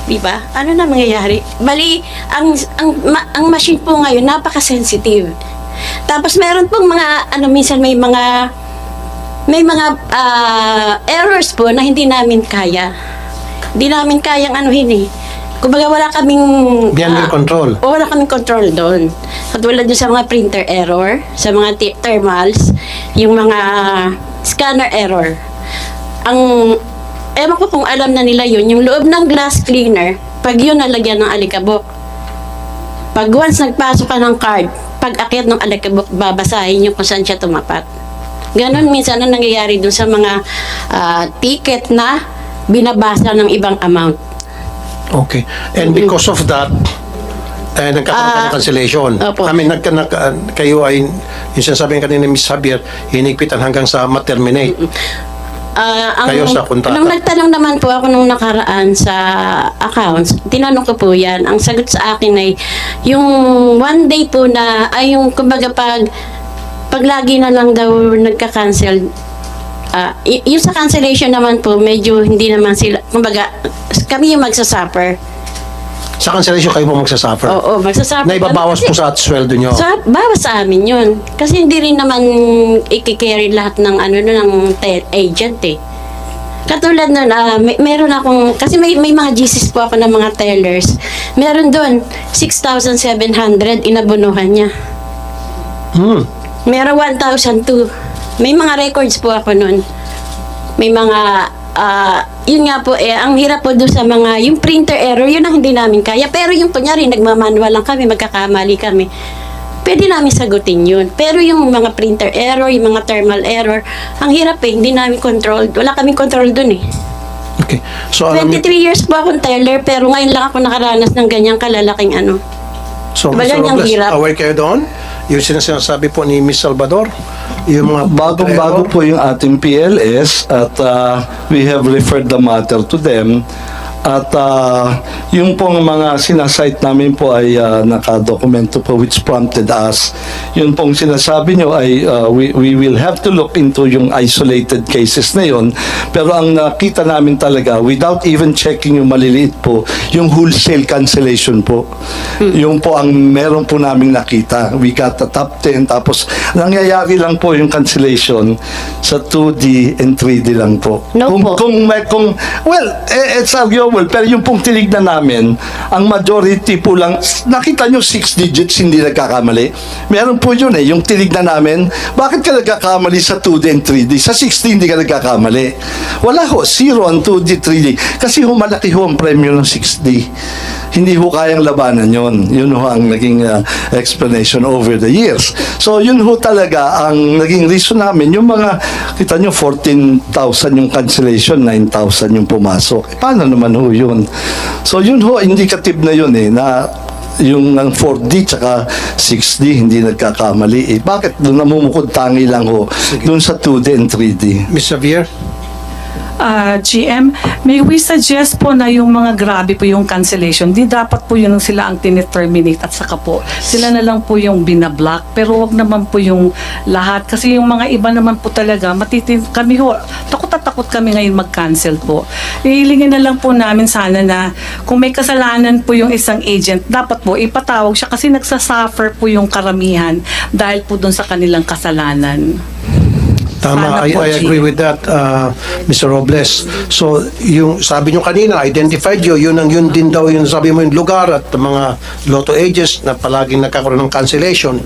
Di ba? Ano na mangyayari? Bali, ang machine po ngayon napaka-sensitive. Tapos meron pong mga minsan may mga errors po na hindi namin kaya. Hindi namin kayang anuhin eh. Kumbaga wala kaming Beyond your control. wala kaming control doon. Katulad doon sa mga printer error, sa mga thermals, yung mga scanner error. Ewan ko kung alam na nila yun, yung loob ng glass cleaner, pag yun nalagyan ng alikabok, pag once nagpasok ka ng card, pag akyat ng alikabok, babasahin yung kung saan siya tumapat. Ganon minsan ang nangyayari dun sa mga ticket na binabasa ng ibang amount. Okay. And because of that, nagkakaroon ka ng cancellation. Opo. I mean, kayo ay, yung sinasabi kanina ni Ms. Javier, hinigpitan hanggang sa ma-terminate. Kayo sa kontrata. Nung nagtanong naman po ako nung nakaraan sa accounts, tinanong ko po yan. Ang sagot sa akin ay, yung one day po na, ay yung kumbaga pag lagi na lang daw nagka-cancel, yung sa cancellation naman po, medyo hindi naman sila, kumbaga, kami yung magsasuffer. Sa cancellation kayo po magsasuffer? Oo, magsasuffer. Na ibabawas po sa sweldo nyo? Bawas sa amin yun. Kasi hindi rin naman i-carry lahat ng agent eh. Katulad nun, meron akong, kasi may mga GCs po ako ng mga tellers. Meron doon, 6,700 inabunuhan niya. Meron 1,002. May mga records po ako nun. May mga, yun nga po ang hirap po doon sa mga, yung printer error, yun ang hindi namin kaya. Pero yung kunyari, nagmamanual lang kami, magkakamali kami. Pwede namin sagutin yun. Pero yung mga printer error, yung mga thermal error, ang hirap hindi namin control. Wala kaming control doon eh. Okay. So, alam 23 years po akong teller, pero ngayon lang ako nakaranas ng ganyang kalalaking So, Baga Mr. niyang Robles, hirap. aware kayo doon? Yung sinasabi po ni Ms. Salvador, yung mga Bagong-bago po yung ating PLS at we have referred the matter to them. At yung pong mga sinasite namin po ay nakadokumento po which prompted us. Yun pong sinasabi nyo ay we will have to look into yung isolated cases na yun. Pero ang nakita namin talaga, without even checking yung maliliit po, yung wholesale cancellation po. Yung po ang meron po namin nakita. We got the top 10, tapos nangyayari lang po yung cancellation sa 2D and 3D lang po. No po. It's arguable, pero yung pong tinignan namin, ang majority po lang, nakita nyo 6 digits, hindi nagkakamali. Meron po yun yung tinignan namin, bakit ka nagkakamali sa 2D and 3D? Sa 6D hindi ka nagkakamali. Wala ho, 0 on 2D, 3D. Kasi malaki ho ang premyo ng 6D. Hindi ho kayang labanan yun. Yun ho ang naging explanation over the years. So yun ho talaga ang naging reason namin. Yung mga, kita nyo, 14,000 yung cancellation, 9,000 yung pumasok. Paano naman ho yun? So yun ho, indicative na yun na yung 4D tsaka 6D hindi nagkakamali. Bakit doon namumukod tangi lang ho? Doon sa 2D and 3D. Ms. Javier? GM, may we suggest po na yung mga grabe po yung cancellation, di dapat po yun sila ang tiniterminate at saka po sila na lang po yung binablock, pero wag naman po yung lahat kasi yung mga iba naman po talaga kami ho, takot kami ngayon mag-cancel po. Ihilingin na lang po namin sana na kung may kasalanan po yung isang agent, dapat po ipatawag siya kasi nagsasuffer po yung karamihan dahil po dun sa kanilang kasalanan. Tama, Sana po, I agree with that, Mr. Robles. So, yung sabi nyo kanina, identified yun din daw yung sabi mo yung lugar at mga lotto agents na palaging nagkakaroon ng cancellation.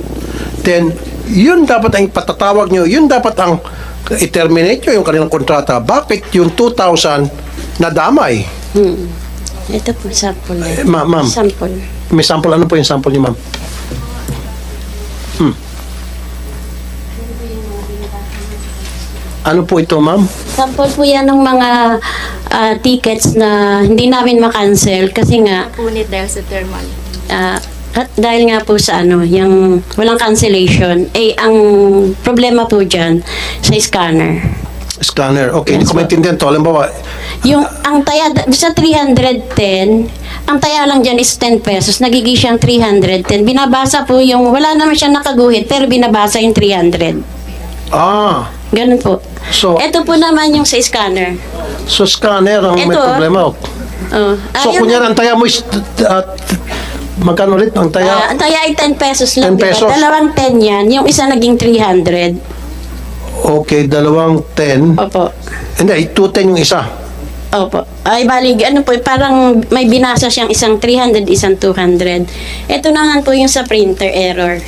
Then, yun dapat ang ipatatawag nyo, yun dapat ang i-terminate nyo yung kanilang kontrata. Bakit yung 2,000 nadamay? Ito po, sample. Ma'am. Sample. May sample, ano po yung sample niyo, ma'am? Ano po ito, ma'am? Sample po yan ng mga tickets na hindi namin ma-cancel kasi nga Punit dahil sa thermal. at dahil nga po sa yung walang cancellation, ang problema po dyan sa scanner. Scanner. Okay, hindi ko maintindihan to. Halimbawa, Ang taya sa 310, ang taya lang dyan is 10 pesos, nagiging siyang 310. Binabasa po wala naman siyang nakaguhit, pero binabasa yung 300. Ganun po. So- ito po naman yung sa scanner. so scanner ang may Ito, problema. Oh. So, kunyari, ang taya mo is, magkano ulit ang taya? Ang taya ay 10 pesos lang. 10 pesos. Diba? Dalawang 10 yan. Yung isa naging 300. Okay, dalawang 10. Opo. Hindi, 210 yung isa. Opo. Ay, bali, parang may binasa siyang isang 300, isang 200. Ito naman po yung sa printer error.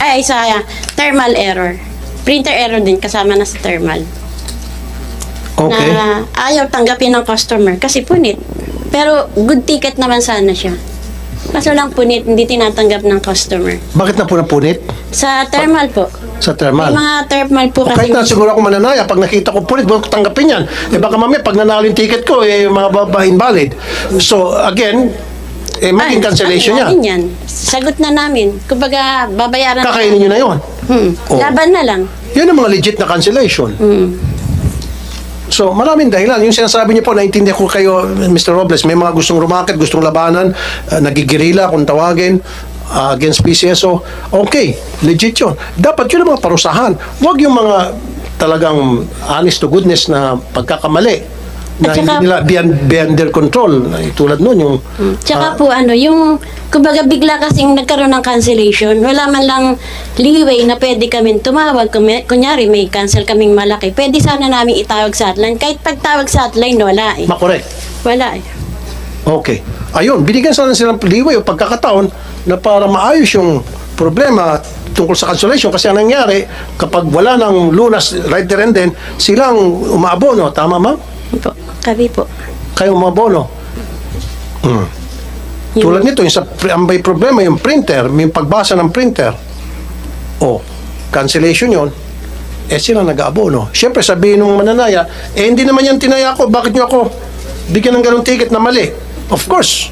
Ay, sa thermal error. Printer error din, kasama na sa thermal. Okay. Na ayaw tanggapin ng customer kasi punit. Pero good ticket naman sana siya. Kaso lang punit, hindi tinatanggap ng customer. Bakit na po napunit? Sa thermal po. Sa May thermal. mga thermal po kasi. Kahit na siguro ako mananaya, pag nakita ko punit, huwag ko tanggapin yan. Baka mamaya, pag nanalo yung ticket ko, invalid. So, again, maging cancellation yan. Yan. Sagot na namin. Kumbaga, babayaran Kakainin nyo na yun. Oh. Laban na lang. Yan ang mga legit na cancellation. So, maraming dahilan. Yung sinasabi niyo po, naintindihan ko kayo, Mr. Robles, may mga gustong rumakit, gustong labanan, nagigirila kung tawagin, against PCSO. Okay, legit yun. Dapat yun ang mga parusahan. Huwag yung mga talagang honest to goodness na pagkakamali na At saka- hindi nila beyond their control. Tulad nun, yung... Tsaka po yung kumbaga bigla kasing nagkaroon ng cancellation, wala man lang leeway na pwede kami tumawag. Kunyari may cancel kaming malaki, pwede sana namin itawag sa hotline. Kahit pagtawag sa hotline, wala eh. makorek. Wala eh. Okay. Ayun, binigyan sana silang leeway o pagkakataon na para maayos yung problema tungkol sa cancellation kasi ang nangyari, kapag wala ng lunas right there and then, silang umaabono. Tama, ma'am? Po. Kami po. Kayo umabono. Tulad nito, yung ang may problema, yung printer, yung pagbasa ng printer. Cancellation yon. Sila nag-aabono. Siyempre, sabihin ng mananaya, hindi naman yan tinaya ko, bakit nyo ako bigyan ng ganong ticket na mali? Of course.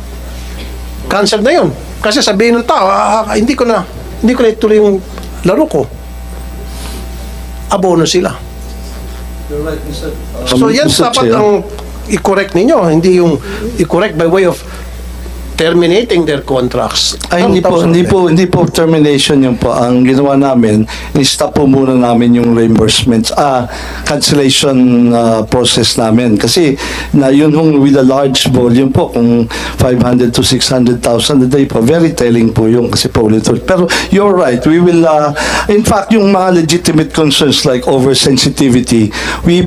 Cancel na yun. Kasi sabihin ng tao, hindi ko na ituloy yung laro ko. Abono sila. So yan Mr. dapat Chair. ang i-correct ninyo, hindi yung i-correct by way of terminating their contracts. Ay, hindi po termination yun po. Ang ginawa namin, ni-stop po muna namin yung reimbursements, cancellation process namin. Kasi na yun with a large volume po, kung 500 to 600,000 a day po, very telling po yung kasi po ulit. Pero you're right, we will, in fact, yung mga legitimate concerns like oversensitivity, we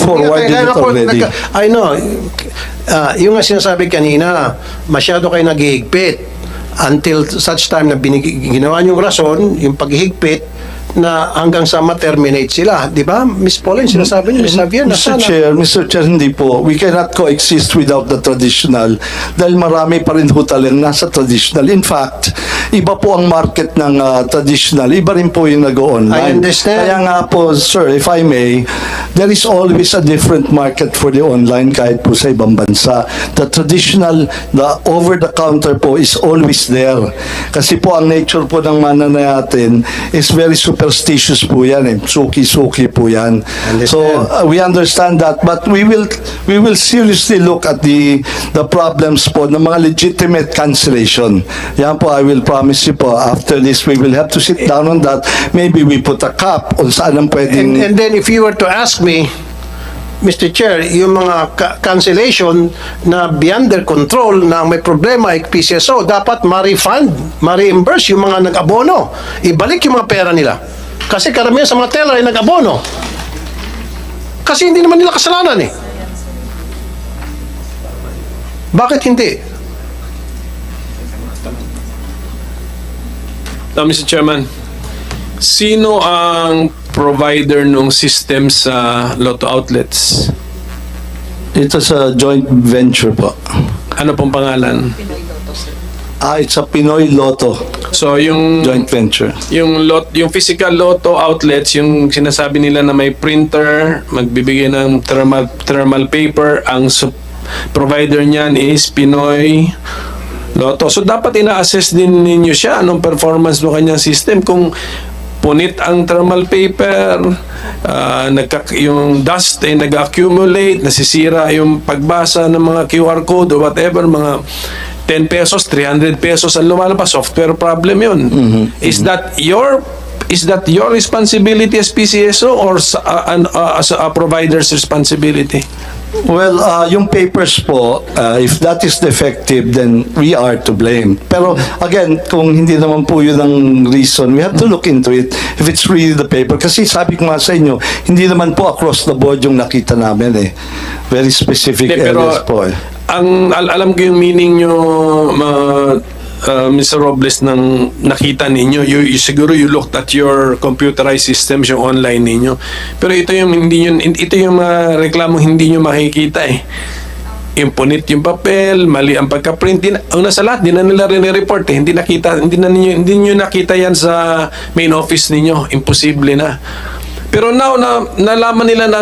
forwarded it already. I know. Yung nga sinasabi kanina, masyado kayo naghihigpit until such time na ginawa niyong rason, yung paghihigpit, na hanggang sa ma-terminate sila. Di ba? Miss Pauline, sinasabi niyo, Miss Javier, na sana. Mr. Chair, hindi po. We cannot coexist without the traditional dahil marami pa rin ho talagang nasa traditional. In fact, iba po ang market ng traditional. Iba rin po yung nag-online. I understand. Kaya nga po, sir, if I may, there is always a different market for the online kahit po sa ibang bansa. The traditional, the over-the-counter po is always there. Kasi po ang nature po ng mananayatin is very superstitious po yan eh. Suki-suki po yan. So we understand that, but we will seriously look at the problems po ng mga legitimate cancellation. Yan po, I will promise you po, after this we will have to sit down on that. Maybe we put a cap on saan ang pwedeng... And then if you were to ask me, Mr. Chair, yung mga cancellation na beyond their control na may problema ay PCSO, dapat ma-refund, ma-reimburse yung mga nag-abono. Ibalik yung mga pera nila. Kasi karamihan sa mga teller ay nag-abono. Kasi hindi naman nila kasalanan eh. Bakit hindi? Now, Mr. Chairman, sino ang provider ng system sa Lotto outlets? Ito sa joint venture po. Ano pong pangalan? It's a Pinoy Lotto. So yung Joint venture. yung physical lotto outlets, yung sinasabi nila na may printer, magbibigay ng thermal paper, ang provider niyan is Pinoy Lotto. So dapat ina-assess din ninyo siya anong performance ng kanyang system, kung punit ang thermal paper, yung dust ay nag-accumulate, nasisira yung pagbasa ng mga QR code or whatever, mga 10 pesos, 300 pesos ang lumalabas, software problem yun. Is that your responsibility as PCSO or as a provider's responsibility? Well, yung papers po, if that is defective, then we are to blame. Pero again, kung hindi naman po yun ang reason, we have to look into it if it's really the paper. Kasi sabi ko nga sa inyo, hindi naman po across the board yung nakita namin eh. Very specific areas po eh. Alam ko yung meaning nyo, Mr. Robles, nang nakita ninyo, siguro you looked at your computerized systems, yung online ninyo. Pero ito yung reklamo hindi nyo makikita eh. Impunit yung papel, mali ang pagka-print. Una sa lahat, di na nila rin-report eh. Hindi nyo nakita yan sa main office ninyo. Imposible na. Pero now, nalaman nila na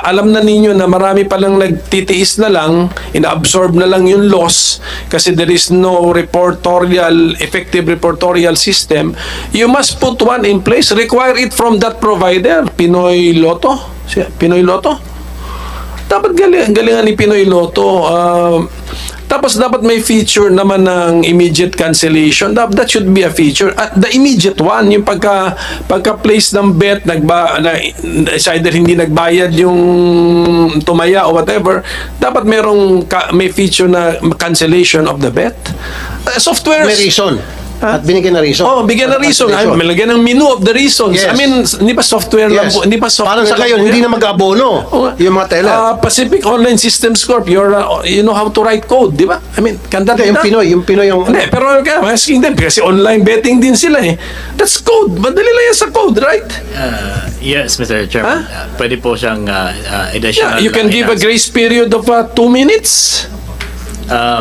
alam na ninyo na marami palang nagtitiis na lang, ina-absorb na lang yung loss kasi there is no effective reportorial system. You must put one in place, require it from that provider, Pinoy Lotto. Dapat galingan ni Pinoy Lotto. Tapos dapat may feature naman ng immediate cancellation. That should be a feature. The immediate one, yung pagka-place ng bet, is either hindi nagbayad yung tumaya o whatever, dapat may feature na cancellation of the bet. Software. May reason. At binigyan na reason. Oh, bigyan na reason. May lagyan ng menu of the reasons. Yes. I mean, hindi pa software lang po. Hindi pa software. Parang sa ngayon, hindi na mag-abono yung mga teller. Pacific Online Systems Corp, you know how to write code, di ba? I mean, can that be done? Yung Pinoy yung... Hindi, pero asking them, kasi online betting din sila eh. That's code. Madali lang yan sa code, right? Yes, Mr. Chairman. Pwede po siyang additional. Yeah, you can give a grace period of 2 minutes.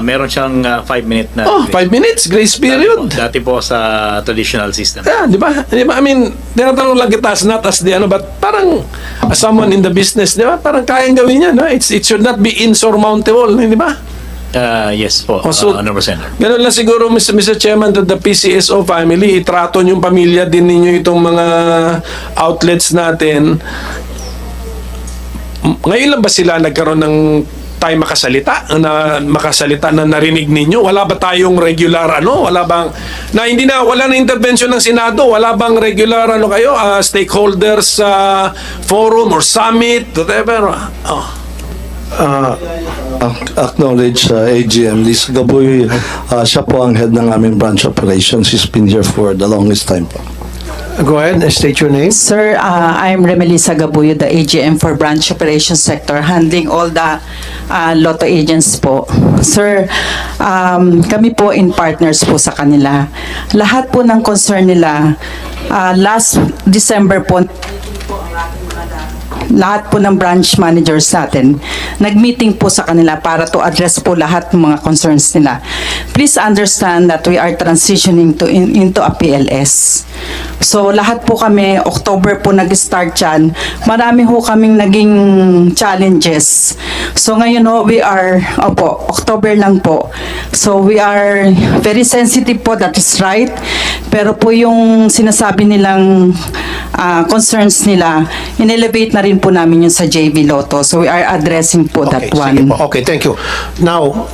Meron siyang 5-minute na. 5 minutes, grace period. Dati po sa traditional system. Yeah, di ba? I mean, tinatanong lang kita as not as the but parang as someone in the business, di ba? Parang kayang gawin yan, no? It should not be insurmountable, di ba? Yes po, So, 100%. Ganun lang siguro, Mr. Chairman, to the PCSO family, itrato yung pamilya din ninyo itong mga outlets natin. Ngayon lang ba sila nagkaroon ng tayo makasalita na narinig ninyo? Wala ba tayong regular wala na intervention ng Senado? Wala bang regular kayo stakeholders forum or summit, whatever? Acknowledge AGM. Lisa Gaboy, siya po ang head ng aming branch operations. He's been here for the longest time po. Go ahead and state your name. Sir, I'm Remelisa Gabuyo, the AGM for Branch Operations Sector, handling all the lotto agents po. Sir, kami po in partners po sa kanila. Lahat po ng concern nila, last December po, lahat po ng branch managers natin, nag-meeting po sa kanila para to address po lahat ng mga concerns nila. Please understand that we are transitioning into a PLS. So lahat po kami, October po nag-start yan. Marami po kaming naging challenges. So ngayon we are, October lang po. So we are very sensitive po, that is right. Pero po yung sinasabi nilang concerns nila, in-elevate na rin po namin yun sa JV Lotto. So we are addressing po that one. Sige po. Okay, thank you. Now,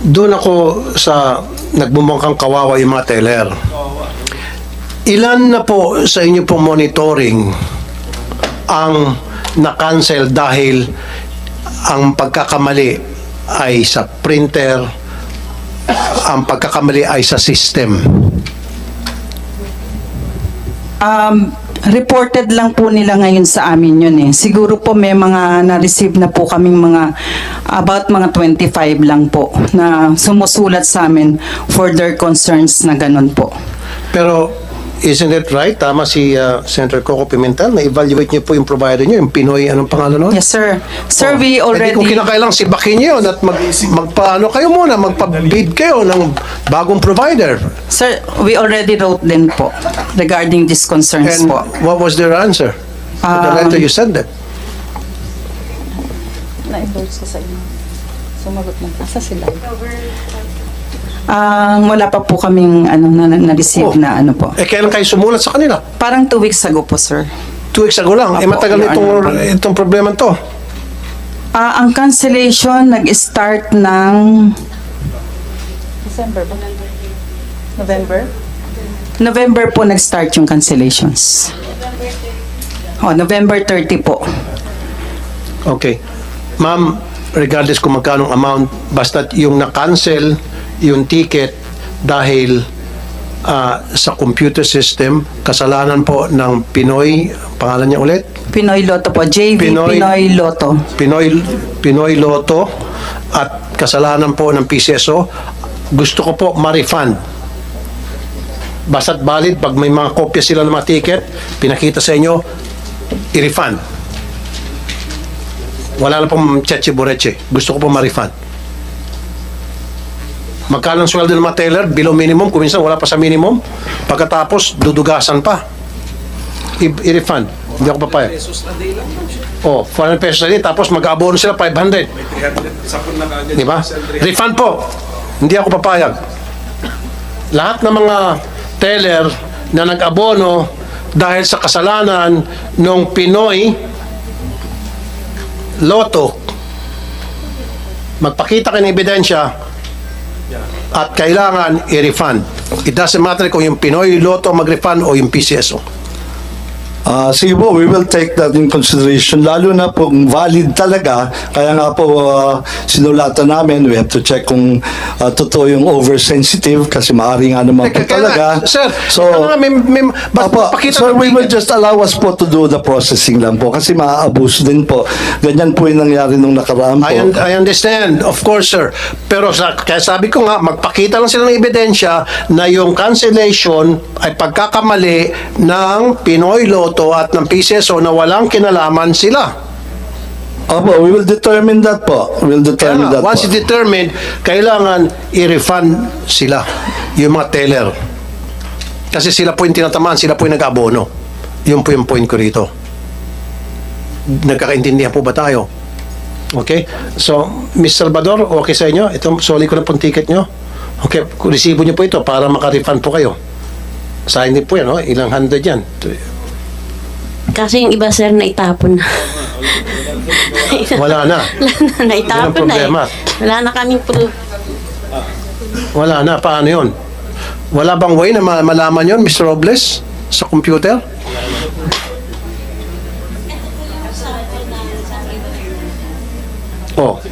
doon ako sa nagbumangkang kawawa yung mga teller. Ilan na po sa inyo pong monitoring ang na-cancel dahil ang pagkakamali ay sa printer, ang pagkakamali ay sa system? Reported lang po nila ngayon sa amin yun eh. Siguro po may mga na-receive na po kaming about mga 25 lang po na sumusulat sa amin for their concerns na ganun po. Pero Isn't it right? Tama si Senator Coco Pimentel na evaluate niyo po yung provider niyo, yung Pinoy, anong pangalan nun? Yes, sir. Sir, we Eh, di kung already... kinakailang sibakin niyo yun at magpaano kayo muna, magpa-bid kayo ng bagong provider. Sir, we already wrote din po regarding these concerns And po. what was their answer to the letter you sent them? Na-endorse ko sa inyo. Sumagot na. Asa sila? Wala pa po kaming na-receive na ano po. Eh, kailan kayo sumulat sa kanila? Parang 2 weeks ago po, sir. 2 weeks ago lang. Eh, Apo, matagal na Your itong problema to. Ang cancellation nag-start ng December ba? November? November po nag-start yung cancellations. November 30 po. Okay. Ma'am, regardless kung magkano ang amount, basta yung na-cancel yung ticket dahil sa computer system, kasalanan po ng Pinoy, pangalan niya ulit? Pinoy Lotto po. JV Pinoy Lotto. Pinoy Lotto at kasalanan po ng PCSO. Gusto ko po ma-refund. Basta't valid, pag may mga kopya sila ng mga ticket, pinakita sa inyo, i-refund. Wala na pong cheche-bureche. Gusto ko po ma-refund. Magkano ang sweldo ng mga teller? Below minimum. Kung minsan wala pa sa minimum. Pagkatapos, dudugasan pa. I-refund. Hindi ako papayag. 400 pesos a day. Tapos mag-abono sila 500. Di ba? Refund po. Hindi ako papayag. Lahat ng mga teller na nag-abono dahil sa kasalanan ng Pinoy Lotto, magpakita kayo ng ebidensya at kailangan i-refund. It doesn't matter kung yung Pinoy Lotto mag-refund o yung PCSO. Sige po, we will take that in consideration, lalo na po kung valid talaga. Kaya nga po, sinulatan namin, we have to check kung totoo yung oversensitive kasi maaari nga naman po talaga. Sir, Sir, we will just allow us po to do the processing lang po kasi maa-abuse din po. Ganyan po yung nangyari nung nakaraan po. I understand, of course, sir. Pero kaya sabi ko nga, magpakita lang sila ng ebidensya na yung cancellation ay pagkakamali ng Pinoy Lotto at ng PCSO na walang kinalaman sila. Opo, we will determine that po. We will determine that Once po. it's determined, kailangan i-refund sila, yung mga teller. Kasi sila po yung tinatamaan, sila po yung nag-abono. Yun po yung point ko rito. Nagkakaintindihan po ba tayo? Okay? So, Ms. Salvador, okay sa inyo? Ito, soli ko na pong ticket nyo. Okay, resibo nyo po ito para maka-refund po kayo. Sayang din po yan, no? Ilang hundred yan. Kasi yung iba, sir, naitapon na. Wala na. Naitapon na eh. problema. Wala na kaming proof. Wala na. Paano yun? Wala bang way na malaman yun, Mr. Robles? Sa computer? Oh.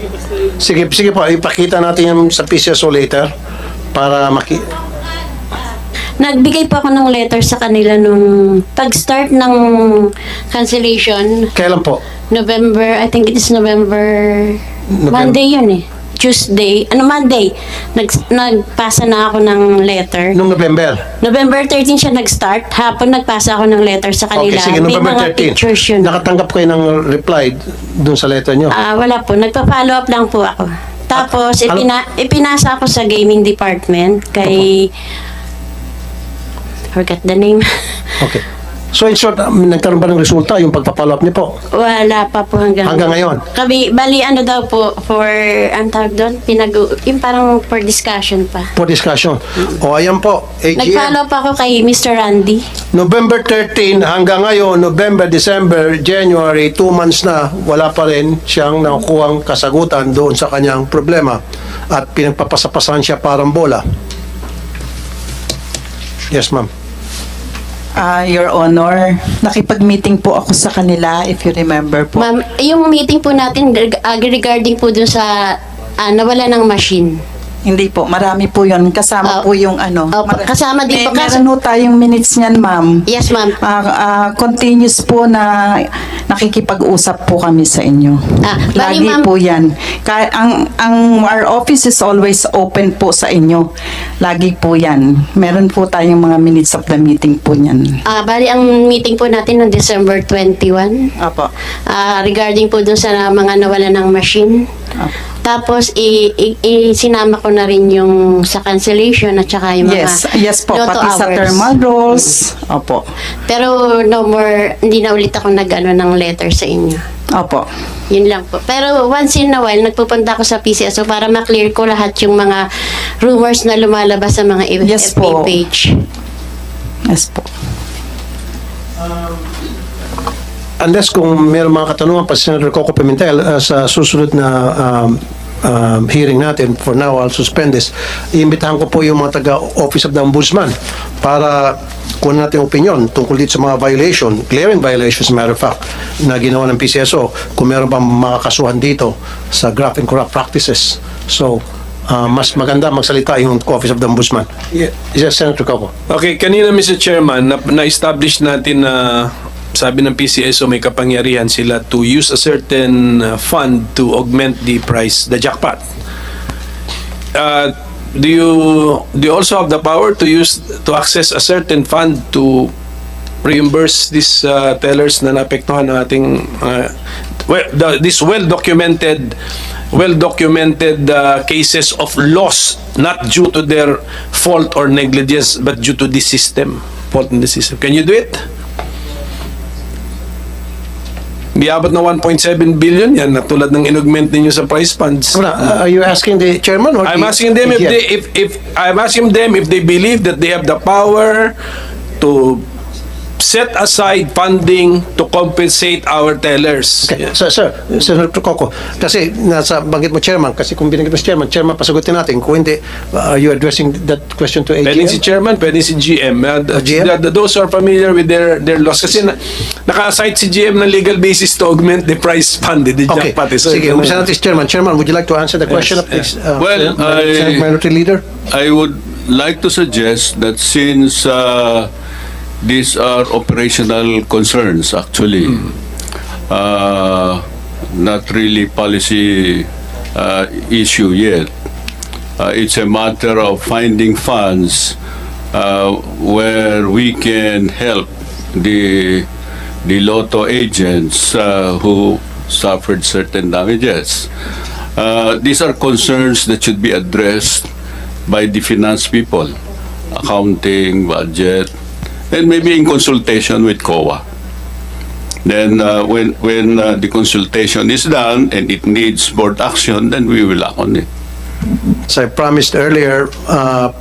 Sige po. Ipakita natin yan sa PCSO later para Nagbigay pa ako ng letter sa kanila nung pag-start ng cancellation, Kailan po? November, I think it is November. Monday yun eh. Tuesday, Monday, nagpasa na ako ng letter. Noong November? November 13 siya nag-start. Hapon nagpasa ako ng letter sa kanila. Okay, sige. May November mga 13. pictures yun. Nakatanggap kayo ng reply dun sa letter nyo? Wala po. Nagpa-follow up lang po ako. Tapos, ipinasa ako sa gaming department kay... Forgot the name. Okay. So in short, nagkaroon ba ng resulta yung pagpa-follow up niyo po? Wala pa po hanggang ngayon? Bali ano daw po for, ang tawag doon, yung parang for discussion pa. For discussion. O ayan po, AGM. Nag-follow pa ako kay Mr. Randy. November 13 hanggang ngayon, November, December, January, 2 months na, wala pa rin siyang nakukuhang kasagutan doon sa kanyang problema. At pinagpapasapasahan siya parang bola. Yes, ma'am. Your Honor, nakipag-meeting po ako sa kanila, if you remember po. Ma'am, yung meeting po natin regarding po dun sa nawala ng machine. Hindi po, marami po yun. Kasama po yung ano. Kasama din po. Meron po tayong minutes niyan, ma'am. Yes, ma'am. Continuous po na nakikipag-usap po kami sa inyo. Bali, Lagi ma'am. po yan. Our office is always open po sa inyo. Lagi po yan. Meron po tayong mga minutes of the meeting po yan. Bali, ang meeting po natin noong December 21. Apo. Regarding po dun sa mga nawala ng machine. Tapos, sinama ko na rin yung sa cancellation at saka yung mga Yes po, Lotto pati sa hours. thermal rolls. Opo. Pero no more, hindi na ulit ako ng letter sa inyo. Opo. Yun lang po. Pero once in a while, nagpupunta ako sa PCSO para ma-clear ko lahat yung mga rumors na lumalabas sa mga Yes FB po. page. Yes po. Unless kung mayroong mga katanungan pa si Senator Coco Pimentel sa susunod na hearing natin, for now I'll suspend this. Iimbitahan ko po yung mga taga-Office of the Ombudsman para kunin natin opinion tungkol dito sa mga violation, glaring violations, as a matter of fact, na ginawa ng PCSO, kung meron bang makakasuhan dito sa graft and corrupt practices. So, mas maganda magsalita yung Office of the Ombudsman. Yes, Senator Coco. Okay, kanina Mr. Chairman, na-establish natin na sabi ng PCSO may kapangyarihan sila to use a certain fund to augment the price, the jackpot. Do you also have the power to access a certain fund to reimburse these tellers na naapektuhan ng ating this well-documented cases of loss not due to their fault or negligence but due to the system, fault in the system? Can you do it? Biabot na 1.7 billion yan na tulad ng inaugment ninyo sa prize funds. Are you asking the chairman or I'm asking them if they believe that they have the power to set aside funding to compensate our tellers. Okay. Yeah. Sir, Senator Coco, kasi nasa banggit mo chairman, kasi kung binanggit mo si chairman, pasagutin natin. Kung hindi, are you addressing that question to AGM? Pwede si chairman, pwede si GM. GM? Those who are familiar with their laws. Kasi naka-assign si GM ng legal basis to augment the prize fund, the Okay, jackpot. So, sige, umpisa natin si chairman. Chairman, would you like to answer the question of this? Well, Senate Minority Leader? I would like to suggest that since these are operational concerns, actually, not really policy issue yet. It's a matter of finding funds where we can help the lotto agents who suffered certain damages. These are concerns that should be addressed by the finance people, accounting, budget, and maybe in consultation with COA. Then when the consultation is done and it needs board action, then we will act on it. As I promised earlier,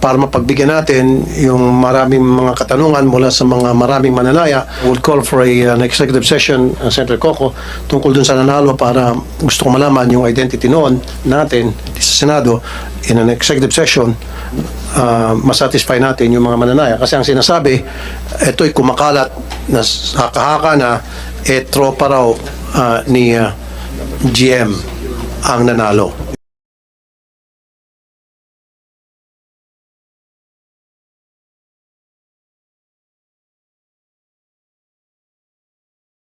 para mapagbigyan natin yung maraming mga katanungan mula sa mga maraming mananaya, we'll call for an executive session, Senator Coco, tungkol dun sa nanalo para gusto ko malaman yung identity noon natin sa Senado in an executive session, masatisfy natin yung mga mananaya. Kasi ang sinasabi, ito'y kumakalat na haka-haka na tropa raw ni GM ang nanalo.